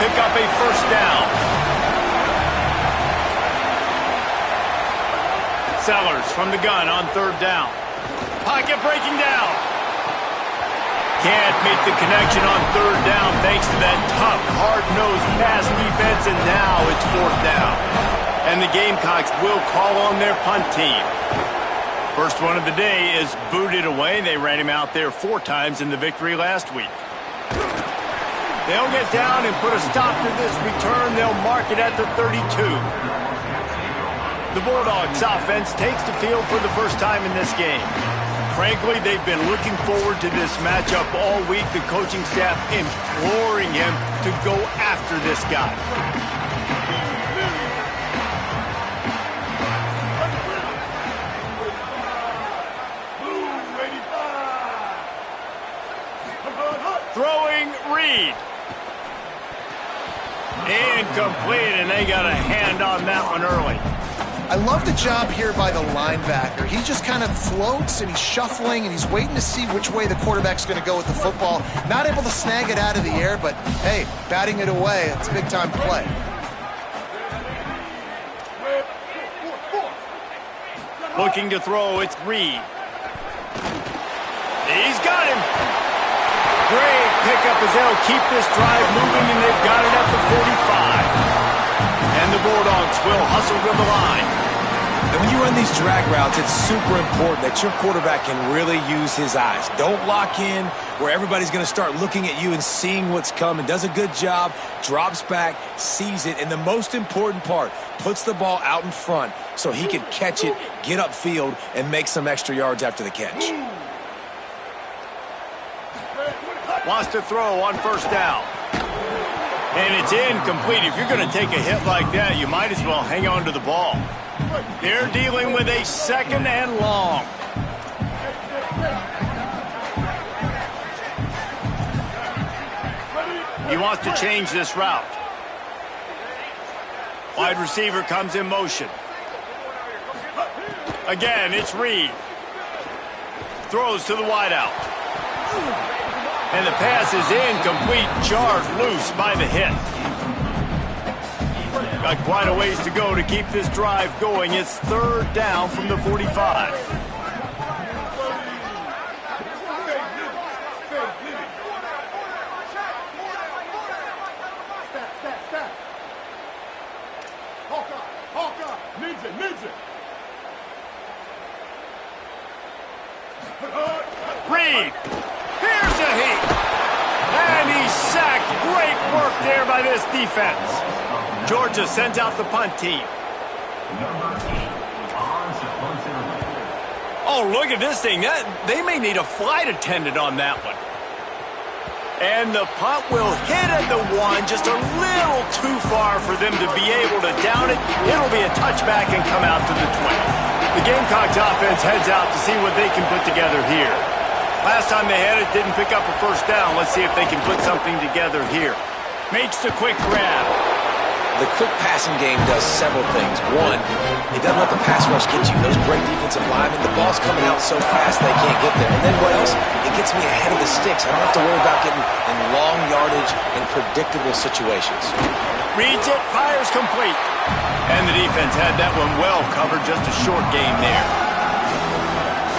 pick up a first down. Sellers from the gun on third down. Pocket breaking down. Can't make the connection on third down thanks to that tough, hard-nosed pass defense, and now it's fourth down. And the Gamecocks will call on their punt team. First one of the day is booted away. They ran him out there 4 times in the victory last week. They'll get down and put a stop to this return. They'll mark it at the 32. The Bulldogs offense takes the field for the first time in this game. Frankly, they've been looking forward to this matchup all week. The coaching staff imploring him to go after this guy. Throwing Reed. Incomplete, and they got a hand on that one early. I love the job here by the linebacker. He just kind of floats, and he's shuffling, and he's waiting to see which way the quarterback's going to go with the football. Not able to snag it out of the air, but, hey, batting it away, it's a big-time play. Looking to throw, it's Reed. He's got him. Great pickup as they'll keep this drive moving, and they've got it at the 45. And the Bulldogs will hustle to the line. And when you run these drag routes, it's super important that your quarterback can really use his eyes. Don't lock in where everybody's going to start looking at you and seeing what's coming. Does a good job, drops back, sees it, and the most important part, puts the ball out in front so he can catch it, get upfield, and make some extra yards after the catch. Wants to throw on first down. And it's incomplete. If you're going to take a hit like that, you might as well hang on to the ball. They're dealing with a second and long. He wants to change this route. Wide receiver comes in motion. Again, it's Reed. Throws to the wideout. And the pass is incomplete, jarred loose by the hit. Got quite a ways to go to keep this drive going. It's third down from the 45. Reed. Here's a heat. And he's sacked. Great work there by this defense. Georgia sends out the punt team. Oh, look at this thing. They may need a flight attendant on that one. And the punt will hit at the 1, just a little too far for them to be able to down it. It'll be a touchback and come out to the 20. The Gamecocks offense heads out to see what they can put together here. Last time they had it, didn't pick up a first down. Let's see if they can put something together here. Makes the quick grab. The quick passing game does several things. One, it doesn't let the pass rush get you. Those great defensive linemen, the ball's coming out so fast they can't get there. And then what else? It gets me ahead of the sticks. I don't have to worry about getting in long yardage and predictable situations. Reads it, fires complete. And the defense had that one well covered, just a short game there.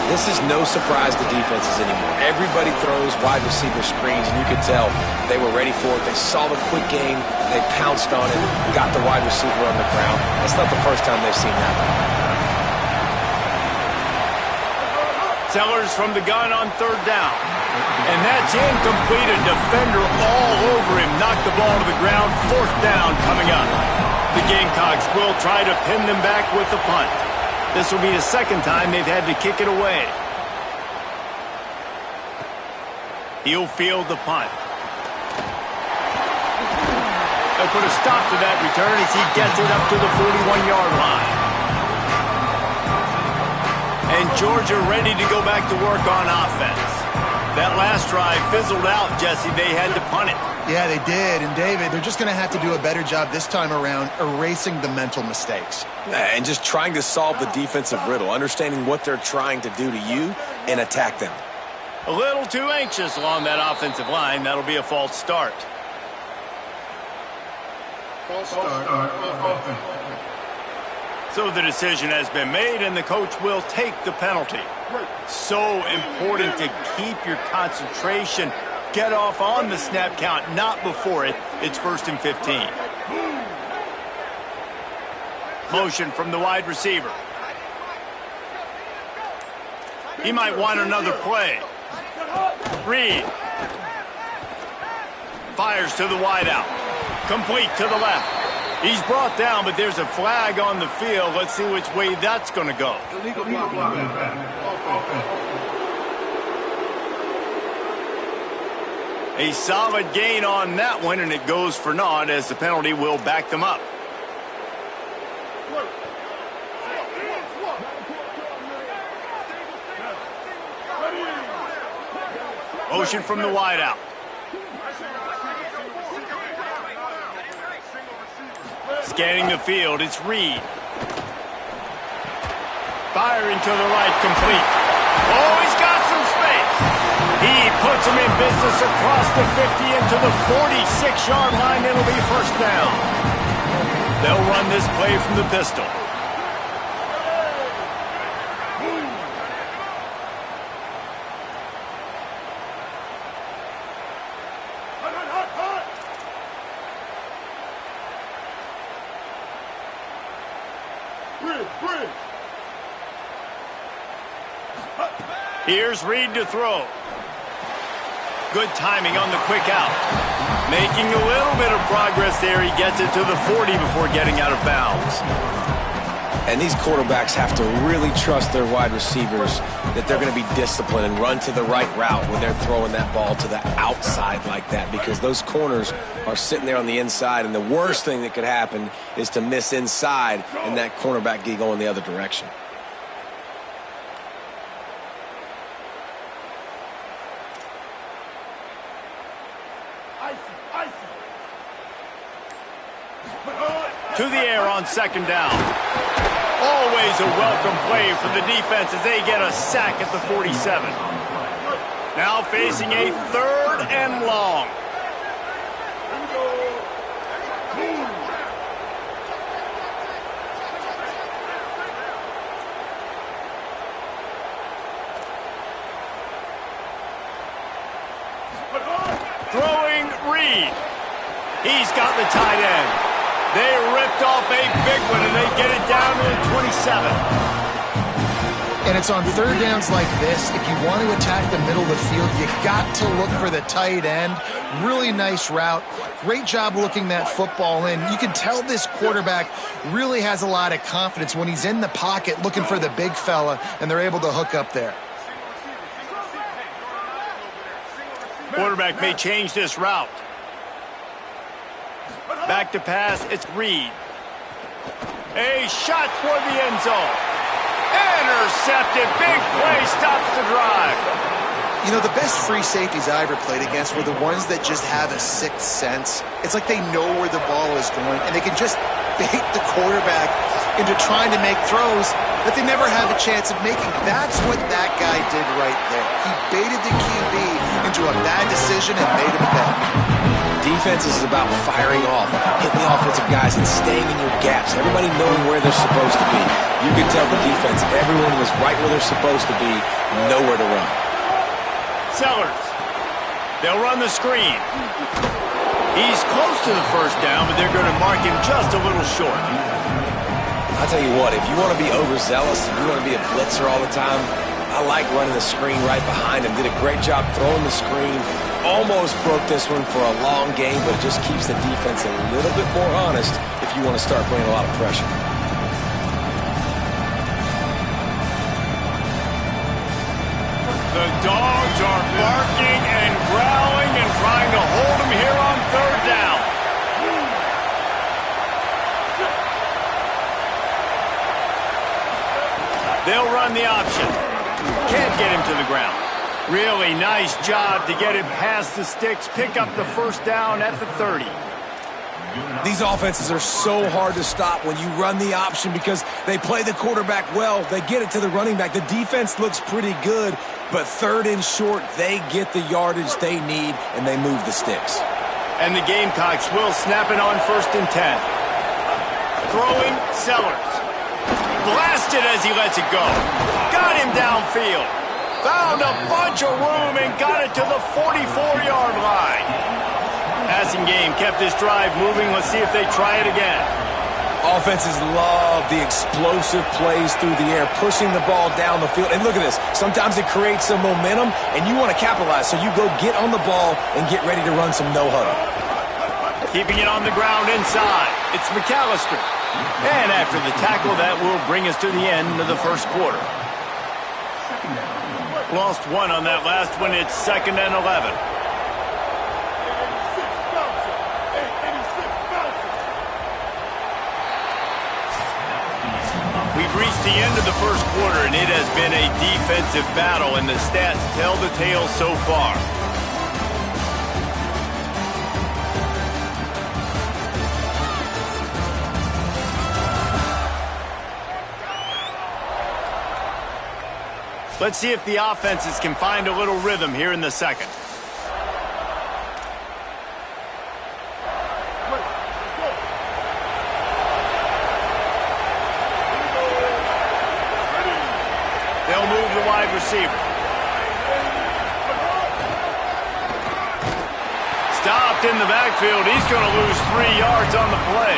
This is no surprise to defenses anymore. Everybody throws wide receiver screens, and you can tell they were ready for it. They saw the quick game, they pounced on it, got the wide receiver on the ground. That's not the first time they've seen that. Sellers from the gun on third down. And that's incomplete. A defender all over him. Knocked the ball to the ground. Fourth down coming up. The Gamecocks will try to pin them back with the punt. This will be the second time they've had to kick it away. He'll field the punt. They'll put a stop to that return as he gets it up to the 41-yard line. And Georgia ready to go back to work on offense. That last drive fizzled out, Jesse. They had to punt it. Yeah, they did. And, David, they're just going to have to do a better job this time around erasing the mental mistakes. And just trying to solve the defensive riddle, understanding what they're trying to do to you and attack them. A little too anxious along that offensive line. That'll be a false start. False start. Offense. So the decision has been made, and the coach will take the penalty. So important to keep your concentration. Get off on the snap count, not before it. It's 1st and 15. Motion from the wide receiver. He might want another play. Reed. Fires to the wideout. Complete to the left. He's brought down, but there's a flag on the field. Let's see which way that's going to go. Illegal blocking. A solid gain on that one, and it goes for naught as the penalty will back them up. Motion from the wideout. Scanning the field, it's Reed. Firing to the right, complete. Oh, he's got some space. He puts him in business across the 50 into the 46-yard line. It'll be 1st down. They'll run this play from the pistol. Here's Reed to throw. Good timing on the quick out. Making a little bit of progress there. He gets it to the 40 before getting out of bounds. And these quarterbacks have to really trust their wide receivers that they're going to be disciplined and run to the right route when they're throwing that ball to the outside like that, because those corners are sitting there on the inside, and the worst thing that could happen is to miss inside and that cornerback get going the other direction. To the air on 2nd down. Always a welcome play for the defense as they get a sack at the 47. Now facing a 3rd and long. Throwing Reed. He's got the tight end. They ripped off a big one, and they get it down to the 27. And it's on 3rd downs like this. If you want to attack the middle of the field, you got to look for the tight end. Really nice route. Great job looking that football in. You can tell this quarterback really has a lot of confidence when he's in the pocket looking for the big fella, and they're able to hook up there. Quarterback may change this route. Back to pass, it's Reed. A shot toward the end zone. Intercepted, big play, stops the drive. You know, the best free safeties I ever played against were the ones that just have a sixth sense. It's like they know where the ball is going, and they can just bait the quarterback into trying to make throws that they never have a chance of making. That's what that guy did right there. He baited the QB into a bad decision and made him bet. Defense is about firing off, hitting the offensive guys, and staying in your gaps. Everybody knowing where they're supposed to be. You can tell the defense, everyone was right where they're supposed to be, nowhere to run. Sellers. They'll run the screen. He's close to the 1st down, but they're going to mark him just a little short. I'll tell you what, if you want to be overzealous, if you want to be a blitzer all the time, I like running the screen right behind him. Did a great job throwing the screen. Almost broke this one for a long game, but it just keeps the defense a little bit more honest if you want to start playing a lot of pressure. The dogs are barking and growling and trying to hold him here on 3rd down. They'll run the option. Can't get him to the ground. Really nice job to get him past the sticks, pick up the 1st down at the 30. These offenses are so hard to stop when you run the option because they play the quarterback well. They get it to the running back. The defense looks pretty good, but 3rd and short, they get the yardage they need, and they move the sticks. And the Gamecocks will snap it on 1st and 10. Throwing, Sellers. Blasted as he lets it go. Got him downfield. Found a bunch of room and got it to the 44-yard line. Passing game kept this drive moving. Let's see if they try it again. Offenses love the explosive plays through the air, pushing the ball down the field. And look at this. Sometimes it creates some momentum, and you want to capitalize. So you go get on the ball and get ready to run some no-huddle. Keeping it on the ground inside. It's McAllister. And after the tackle, that will bring us to the end of the first quarter. Lost one on that last one. It's 2nd and 11. We've reached the end of the first quarter, and it has been a defensive battle, and the stats tell the tale so far. Let's see if the offenses can find a little rhythm here in the second. They'll move the wide receiver. Stopped in the backfield. He's going to lose 3 yards on the play.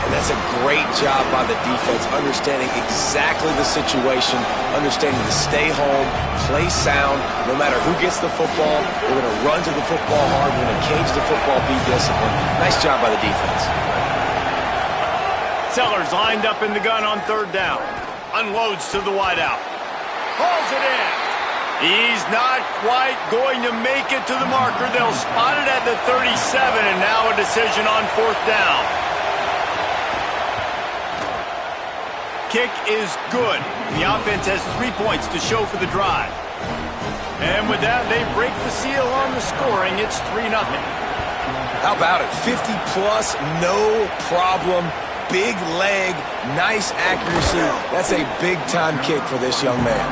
And that's a great job by the defense, understanding exactly the situation, understanding to stay home, play sound. No matter who gets the football, we're going to run to the football hard. We're going to cage the football, be disciplined. Nice job by the defense. Sellers lined up in the gun on 3rd down. Unloads to the wideout. Hauls it in. He's not quite going to make it to the marker. They'll spot it at the 37, and now a decision on 4th down. Kick is good. The offense has 3 points to show for the drive. And with that, they break the seal on the scoring. It's 3-0. How about it? 50-plus, no problem. Big leg, nice accuracy. That's a big-time kick for this young man.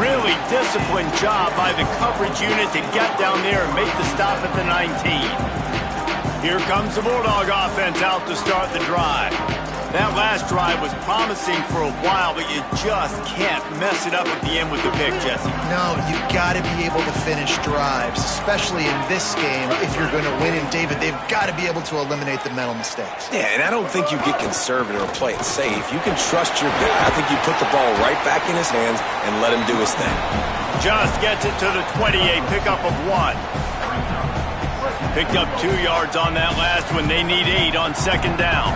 Really disciplined job by the coverage unit to get down there and make the stop at the 19. Here comes the Bulldog offense out to start the drive. That last drive was promising for a while, but you just can't mess it up at the end with the pick, Jesse. No, you got to be able to finish drives, especially in this game. If you're going to win in David, they've got to be able to eliminate the mental mistakes. Yeah, and I don't think you get conservative or play it safe. You can trust your guy. I think you put the ball right back in his hands and let him do his thing. Just gets it to the 28, pickup of 1. Picked up 2 yards on that last one. They need 8 on 2nd down.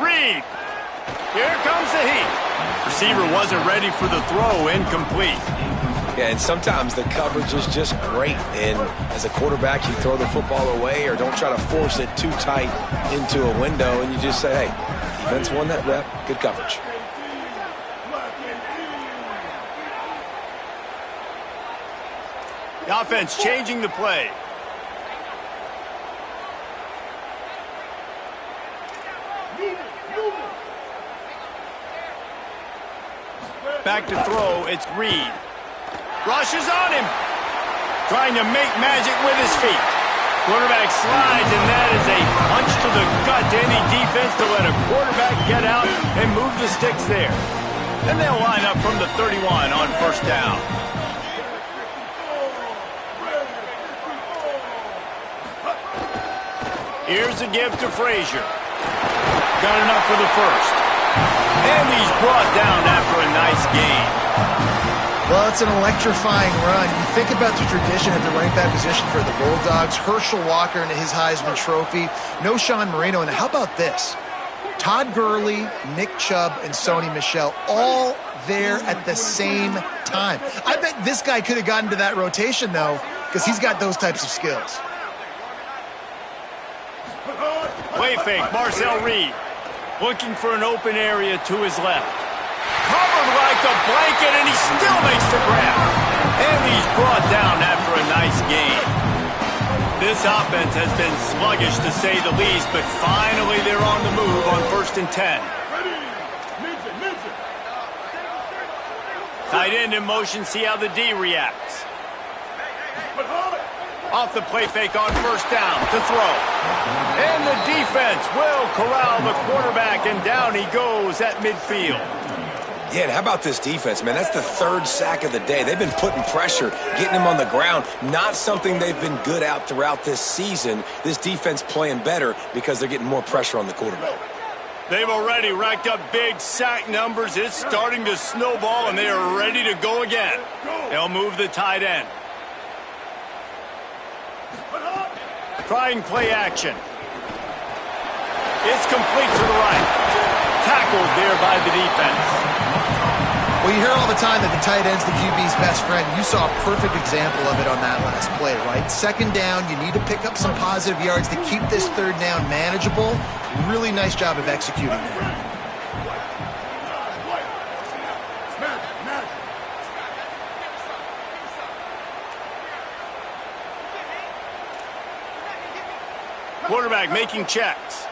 Reed. Here comes the heat. Receiver wasn't ready for the throw, incomplete. Yeah, and sometimes the coverage is just great. And as a quarterback, you throw the football away or don't try to force it too tight into a window, and you just say, hey, defense won that rep, good coverage. The offense changing the play. Back to throw, it's Reed. Rushes on him. Trying to make magic with his feet. Quarterback slides, and that is a punch to the gut to any defense to let a quarterback get out and move the sticks there. And they'll line up from the 31 on 1st down. Here's a give to Frazier. Got enough for the first. And he's brought down after a nice gain. Well, it's an electrifying run. You think about the tradition at the running back position for the Bulldogs. Herschel Walker and his Heisman Trophy. No Sean Marino. And how about this? Todd Gurley, Nick Chubb, and Sony Michel all there at the same time. I bet this guy could have gotten to that rotation, though, because he's got those types of skills. Play fake, Marcel Reed. Looking for an open area to his left. Covered like a blanket, and he still makes the grab. And he's brought down after a nice gain. This offense has been sluggish to say the least, but finally they're on the move on 1st and 10. Tight end in motion, see how the D reacts. Off the play fake on 1st down to throw. And the defense will corral the quarterback, and down he goes at midfield. Yeah, and how about this defense, man? That's the 3rd sack of the day. They've been putting pressure, getting him on the ground. Not something they've been good at throughout this season. This defense playing better because they're getting more pressure on the quarterback. They've already racked up big sack numbers. It's starting to snowball, and they are ready to go again. They'll move the tight end. Trying play action. It's complete to the right. Tackled there by the defense. Well, you hear all the time that the tight end's the QB's best friend. You saw a perfect example of it on that last play, right? 2nd down, you need to pick up some positive yards to keep this 3rd down manageable. Really nice job of executing there. Quarterback making checks.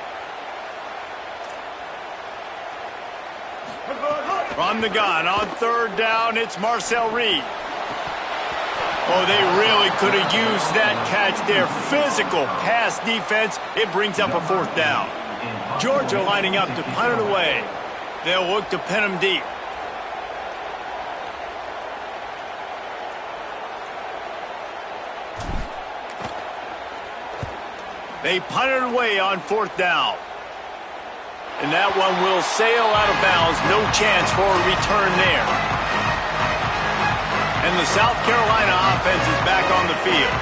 From the gun on 3rd down, it's Marcel Reed. Oh, they really could have used that catch there. Physical pass defense. It brings up a 4th down. Georgia lining up to punt it away. They'll look to pin him deep. They punt it away on 4th down. And that one will sail out of bounds. No chance for a return there. And the South Carolina offense is back on the field.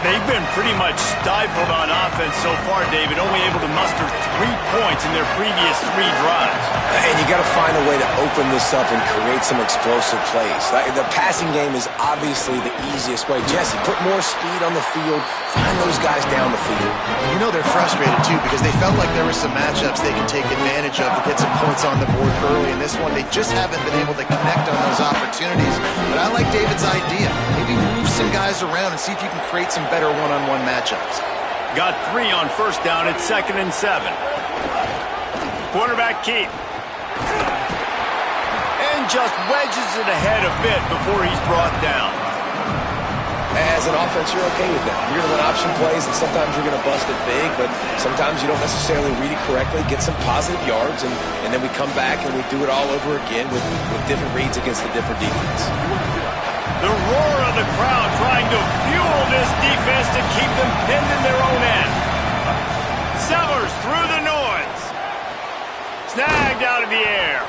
They've been pretty much stifled on offense so far, David, only able to muster 3 points in their previous 3 drives. And you got to find a way to open this up and create some explosive plays. The passing game is obviously the easiest way. Jesse, put more speed on the field. Find those guys down the field. You know they're frustrated, too, because they felt like there were some matchups they could take advantage of to get some points on the board early. In this one, they just haven't been able to connect on those opportunities. But I like David's idea. Maybe move some guys around and see if you can create some better one-on-one matchups. Got 3 on 1st down. It's 2nd and 7. Quarterback keep. And just wedges it ahead a bit before he's brought down. As an offense, you're okay with that. You're going to run option plays, and sometimes you're going to bust it big, but sometimes you don't necessarily read it correctly, get some positive yards, and then we come back and we do it all over again with different reads against a different defense. The roar of the crowd trying to fuel this defense to keep them pinned in their own end. Sellers through the noise. Snagged out of the air.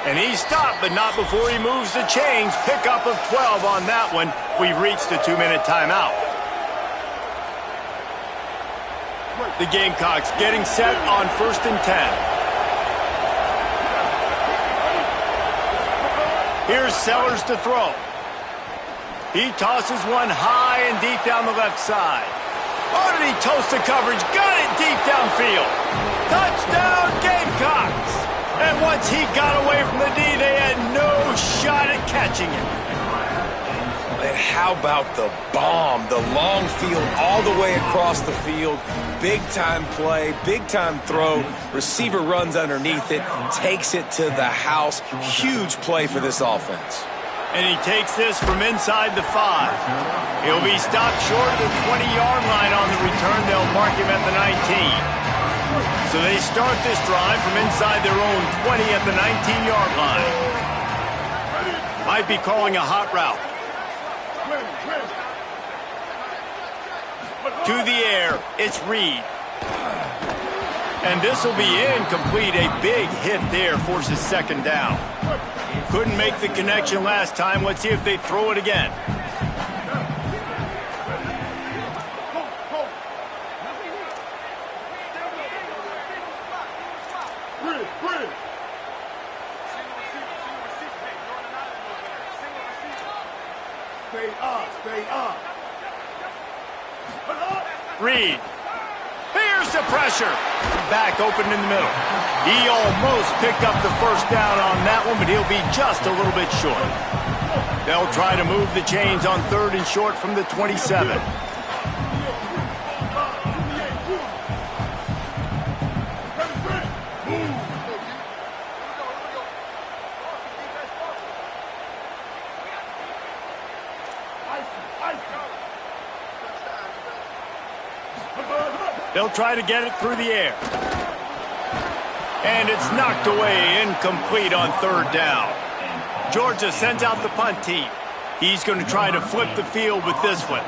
And he stopped, but not before he moves the chains. Pickup of 12 on that one. We've reached the 2-minute timeout. The Gamecocks getting set on 1st and 10. Here's Sellers to throw. He tosses one high and deep down the left side. Oh, did he toast the coverage? Got it deep downfield. Touchdown, Gamecocks! And once he got away from the D, they had no shot at catching him. And how about the bomb? The long field all the way across the field. Big-time play, big-time throw. Receiver runs underneath it, takes it to the house. Huge play for this offense. And he takes this from inside the 5. He'll be stopped short of the 20-yard line on the return. They'll mark him at the 19. So they start this drive from inside their own 20 at the 19-yard line. Might be calling a hot route. To the air, it's Reed. And this will be incomplete. A big hit there forces 2nd down. Couldn't make the connection last time. Let's see if they throw it again. Reed. Here's the pressure. Back open in the middle. He almost picked up the 1st down on that one, but he'll be just a little bit short. They'll try to move the chains on 3rd and short from the 27. They'll try to get it through the air. And it's knocked away, incomplete on 3rd down. Georgia sends out the punt team. He's going to try to flip the field with this one.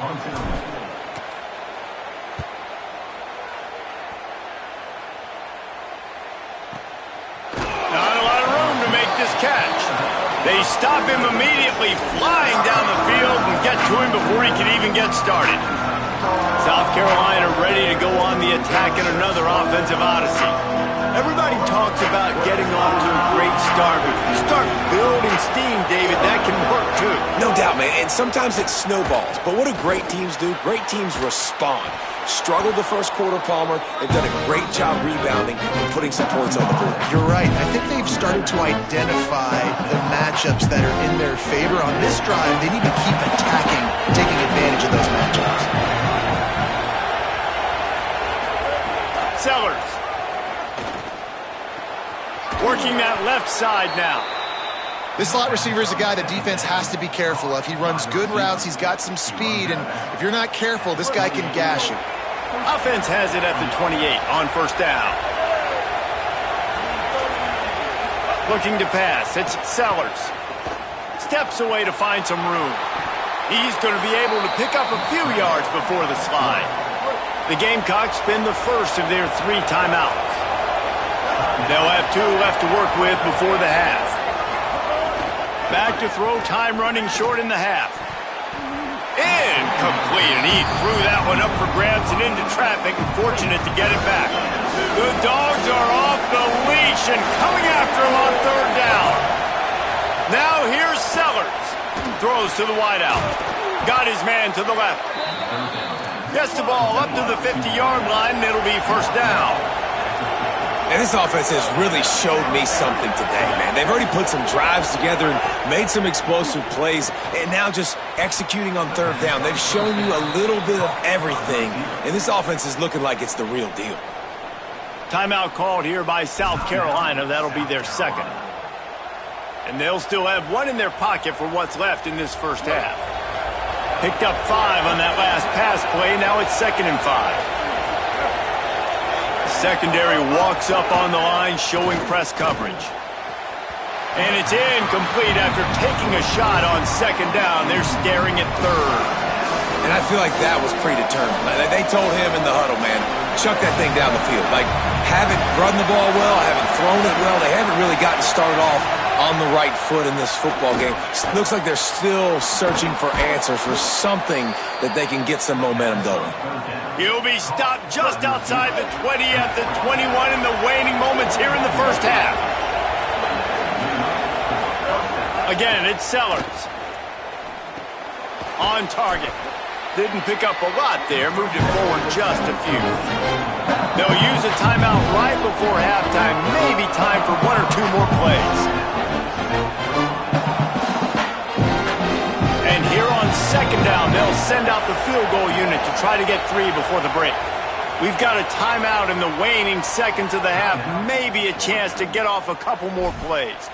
Not a lot of room to make this catch. They stop him immediately, flying down the field and get to him before he can even get started. South Carolina ready to go on the attack in another offensive odyssey. Everybody talks about getting off to a great start, but if you start building steam, David, that can work too. No doubt, man, and sometimes it snowballs. But what do great teams do? Great teams respond. Struggled the first quarter, Palmer. They've done a great job rebounding and putting some points on the board. You're right. I think they've started to identify the matchups that are in their favor. On this drive, they need to keep attacking, taking advantage of those matchups. Sellers. Working that left side now. This slot receiver is a guy the defense has to be careful of. He runs good routes. He's got some speed. And if you're not careful, this guy can gash you. Offense has it at the 28 on 1st down. Looking to pass. It's Sellers. Steps away to find some room. He's going to be able to pick up a few yards before the slide. The Gamecocks spend the first of their 3 timeouts. They'll have 2 left to work with before the half. Back to throw, time running short in the half. Incomplete, and he threw that one up for grabs and into traffic, and fortunate to get it back. The Dogs are off the leash and coming after him on 3rd down. Now here's Sellers. Throws to the wideout. Got his man to the left. Gets the ball up to the 50-yard line, and it'll be 1st down. And this offense has really showed me something today, man. They've already put some drives together and made some explosive plays, and now just executing on 3rd down. They've shown you a little bit of everything, and this offense is looking like it's the real deal. Timeout called here by South Carolina. That'll be their 2nd. And they'll still have 1 in their pocket for what's left in this first half. Picked up 5 on that last pass play. Now it's 2nd and 5. Secondary walks up on the line, showing press coverage. And it's incomplete after taking a shot on 2nd down. They're staring at 3rd. And I feel like that was predetermined. They told him in the huddle, man, chuck that thing down the field. Like, haven't run the ball well, haven't thrown it well. They haven't really gotten started off on the right foot in this football game. Looks like they're still searching for answers, for something that they can get some momentum going. He'll be stopped just outside the 20 at the 21 in the waning moments here in the first half. Again, it's Sellers. On target. Didn't pick up a lot there, moved it forward just a few. They'll use a timeout right before halftime, maybe time for 1 or 2 more plays. And here on 2nd down, they'll send out the field goal unit to try to get 3 before the break. We've got a timeout in the waning seconds of the half, maybe a chance to get off a couple more plays.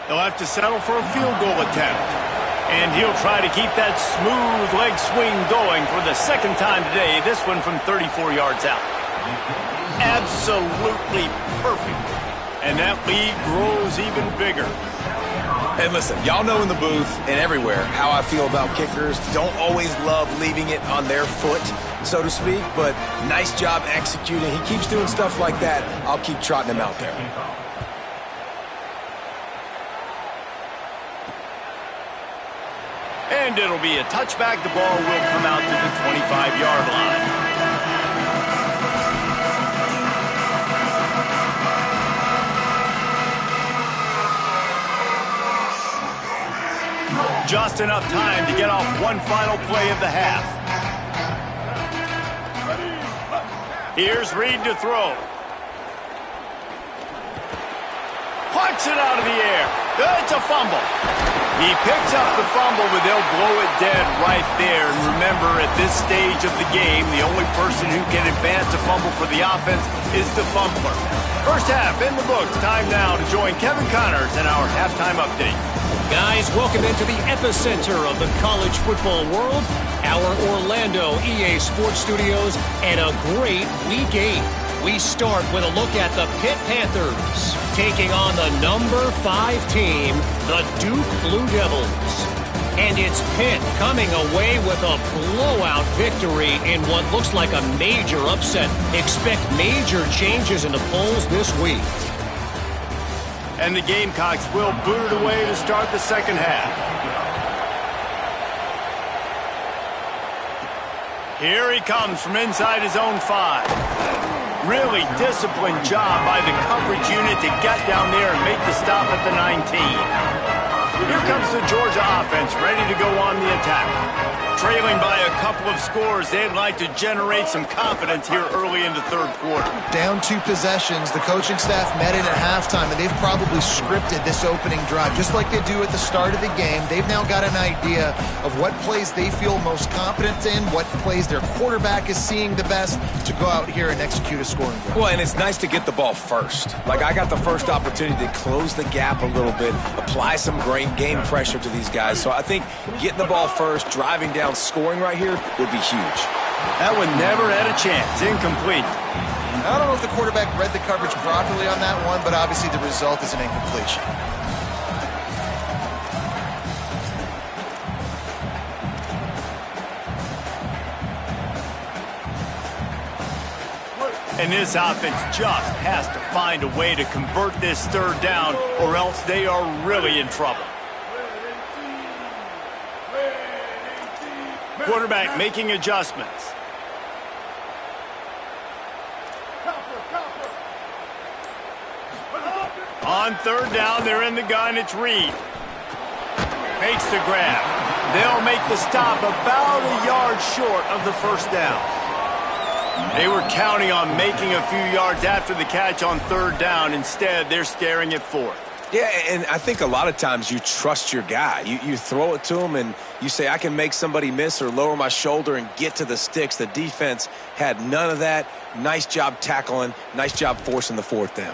They'll have to settle for a field goal attempt. And he'll try to keep that smooth leg swing going for the 2nd time today, this one from 34 yards out. Absolutely perfect. And that lead grows even bigger. And listen, y'all know in the booth and everywhere how I feel about kickers. Don't always love leaving it on their foot, so to speak, but nice job executing. He keeps doing stuff like that. I'll keep trotting him out there. And it'll be a touchback. The ball will come out to the 25-yard line. Just enough time to get off one final play of the half. Here's Reed to throw. Plucks it out of the air. It's a a fumble. He picks up the fumble, but they'll blow it dead right there. And remember, at this stage of the game, the only person who can advance a fumble for the offense is the fumbler. First half in the books. Time now to join Kevin Connors in our halftime update. Guys, welcome into the epicenter of the college football world, our Orlando EA Sports Studios, and a great Week 8. We start with a look at the Pitt Panthers, taking on the number 5 team, the Duke Blue Devils. And it's Pitt coming away with a blowout victory in what looks like a major upset. Expect major changes in the polls this week. And the Gamecocks will boot it away to start the second half. Here he comes from inside his own 5. Really disciplined job by the coverage unit to get down there and make the stop at the 19. Here comes the Georgia offense, ready to go on the attack. Trailing by a couple of scores, they'd like to generate some confidence here early in the third quarter. Down 2 possessions, the coaching staff met in at halftime, and they've probably scripted this opening drive. Just like they do at the start of the game, they've now got an idea of what plays they feel most confident in, what plays their quarterback is seeing the best to go out here and execute a scoring drive. Well, and it's nice to get the ball first. Like, I got the first opportunity to close the gap a little bit, apply some great game pressure to these guys. So I think getting the ball first, driving down, scoring right here would be huge. That one never had a chance. Incomplete. I don't know if the quarterback read the coverage properly on that one, but obviously the result is an incompletion. And this offense just has to find a way to convert this third down, or else they are really in trouble. Quarterback making adjustments. On third down, they're in the gun. It's Reed. Makes the grab. They'll make the stop about a yard short of the first down. They were counting on making a few yards after the catch on third down. Instead, they're staring at fourth. Yeah, and I think a lot of times you trust your guy. You throw it to him and you say, I can make somebody miss or lower my shoulder and get to the sticks. The defense had none of that. Nice job tackling. Nice job forcing the fourth down.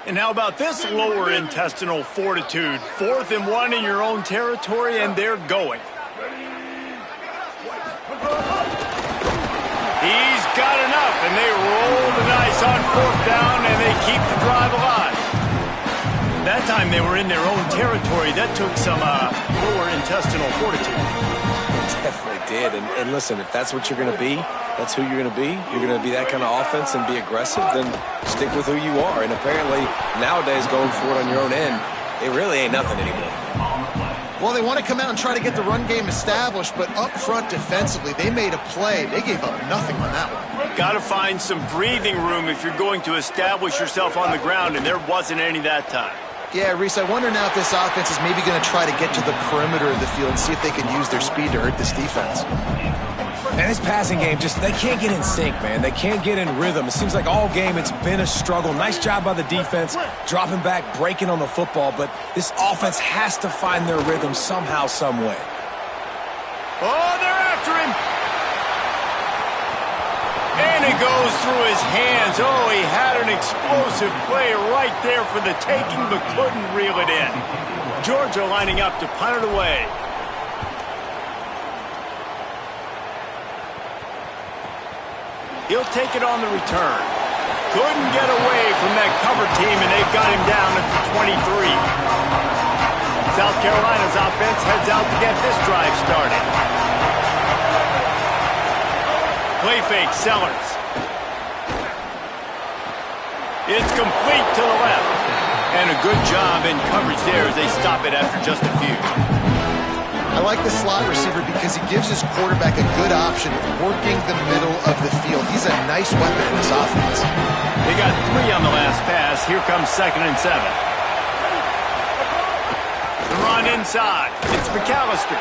And how about this lower intestinal fortitude? 4th and 1 in your own territory, and they're going. He's got enough, and they roll the dice on 4th down, and they keep the drive alive. That time they were in their own territory. That took some lower intestinal fortitude. Definitely did. And listen, if that's what you're going to be, that's who you're going to be. You're going to be that kind of offense and be aggressive, then stick with who you are. And apparently nowadays going for it on your own end, it really ain't nothing anymore. Well, they want to come out and try to get the run game established, but up front defensively, they made a play. They gave up nothing on that one. Got to find some breathing room if you're going to establish yourself on the ground, and there wasn't any that time. Yeah, Reese, I wonder now if this offense is maybe going to try to get to the perimeter of the field and see if they can use their speed to hurt this defense. And this passing game, they can't get in sync, man. They can't get in rhythm. It seems like all game it's been a struggle. Nice job by the defense, dropping back, breaking on the football, but this offense has to find their rhythm somehow, some way. Oh, they're after him. And it goes through his hands. Oh, he had an explosive play right there for the taking, but couldn't reel it in. Georgia lining up to punt it away. He'll take it on the return. Couldn't get away from that cover team, and they've got him down at the 23. South Carolina's offense heads out to get this drive started. Play fake, Sellers. It's complete to the left. And a good job in coverage there as they stop it after just a few. I like the slot receiver because he gives his quarterback a good option of working the middle of the field. He's a nice weapon in this offense. They got 3 on the last pass. Here comes 2nd and 7. The run inside. It's McAllister.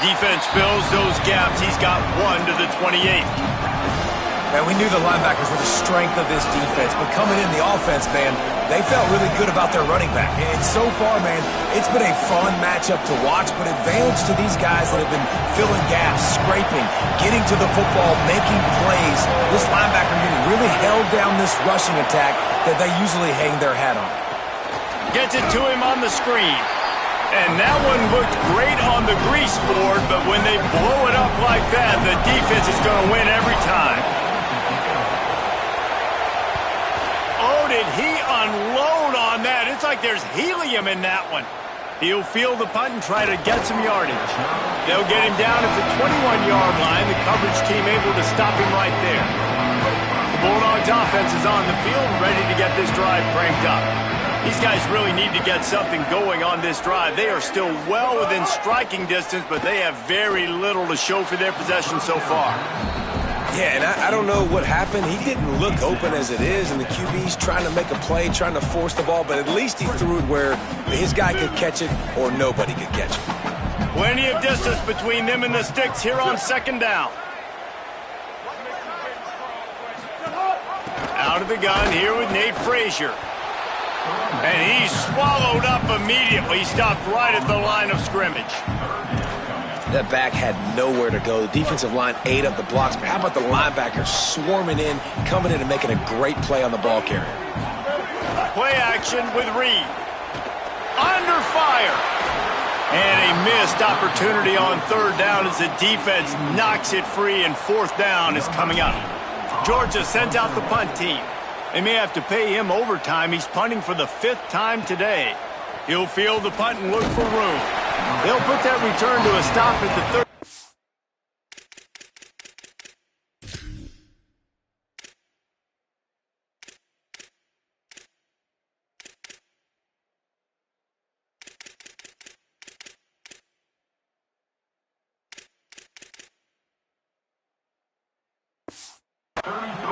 Defense fills those gaps. He's got 1 to the 28. And we knew the linebackers were the strength of this defense, but coming in the offense, man, they felt really good about their running back. And so far, man, it's been a fun matchup to watch, but advantage to these guys that have been filling gaps, scraping, getting to the football, making plays. This linebacker unit really held down this rushing attack that they usually hang their hat on. Gets it to him on the screen. And that one looked great on the grease board, but when they blow it up like that, the defense is going to win every time. Oh, did he unload on that? It's like there's helium in that one. He'll field the punt and try to get some yardage. They'll get him down at the 21-yard line. The coverage team able to stop him right there. The Bulldogs offense is on the field, ready to get this drive cranked up. These guys really need to get something going on this drive. They are still well within striking distance, but they have very little to show for their possession so far. Yeah, and I don't know what happened. He didn't look open as it is, and the QB's trying to make a play, trying to force the ball, but at least he threw it where his guy could catch it or nobody could catch it. Plenty of distance between them and the sticks here on second down. Out of the gun here with Nate Frazier. And he's swallowed up immediately. Stopped right at the line of scrimmage. That back had nowhere to go. The defensive line ate up the blocks, but how about the linebackers swarming in, coming in and making a great play on the ball carrier? Play action with Reed. Under fire. And a missed opportunity on third down as the defense knocks it free, and fourth down is coming up. Georgia sends out the punt team. They may have to pay him overtime. He's punting for the 5th time today. He'll field the punt and look for room. They'll put that return to a stop at the 30.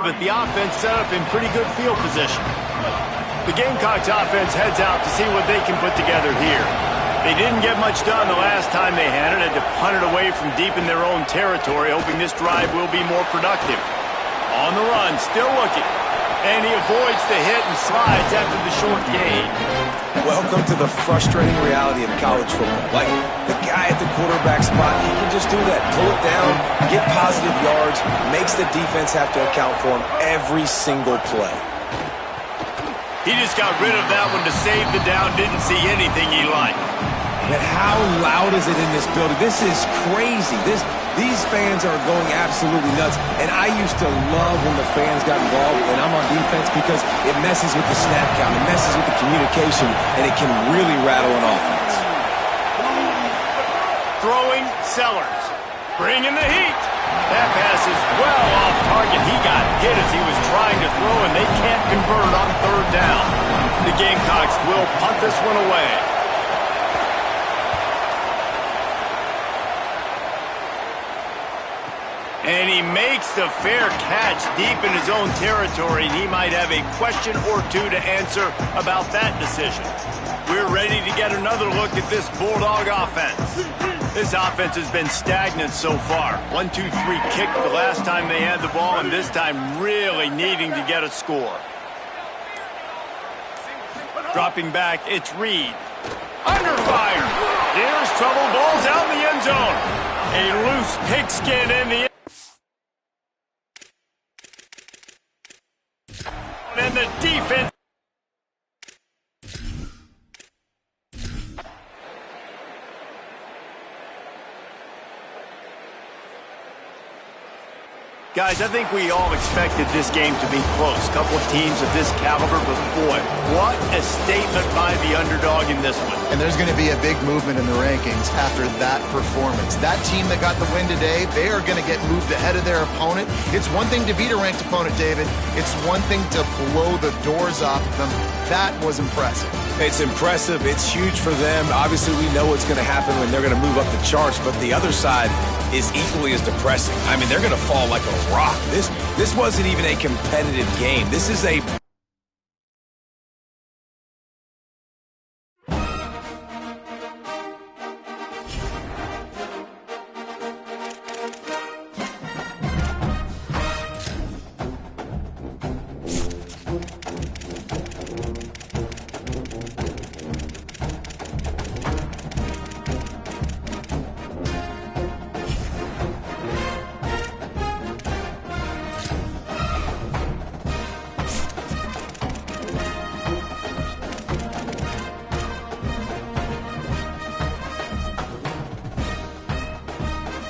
But the offense set up in pretty good field position. The Gamecocks offense heads out to see what they can put together here. They didn't get much done the last time they had it. Had to punt it away from deep in their own territory, hoping this drive will be more productive. On the run, still looking. And he avoids the hit and slides after the short gain. Welcome to the frustrating reality of college football. Like, the guy at the quarterback spot, he can just do that. Pull it down, get positive yards, makes the defense have to account for him every single play. He just got rid of that one to save the down, didn't see anything he liked. And how loud is it in this building? This is crazy. These fans are going absolutely nuts. And I used to love when the fans got involved when I'm on defense because it messes with the snap count, it messes with the communication, and it can really rattle an offense. Throwing Sellers. Bringing the heat. That pass is well off target. He got hit as he was trying to throw, and they can't convert on third down. The Gamecocks will punt this one away. And he makes the fair catch deep in his own territory, and he might have a question or two to answer about that decision. We're ready to get another look at this Bulldog offense. This offense has been stagnant so far. 1-2-3 kick the last time they had the ball, and this time really needing to get a score. Dropping back, it's Reed. Under fire. Here's trouble. Ball's out in the end zone. A loose pigskin in the end. And the defense. Guys, I think we all expected this game to be close. Couple of teams of this caliber, but boy, what a statement by the underdog in this one. And there's going to be a big movement in the rankings after that performance. That team that got the win today, they are going to get moved ahead of their opponent. It's one thing to beat a ranked opponent, David. It's one thing to blow the doors off of them. That was impressive. It's impressive. It's huge for them. Obviously, we know what's going to happen when they're going to move up the charts, but the other side is equally as depressing. I mean, they're going to fall like a rock. This wasn't even a competitive game. This is a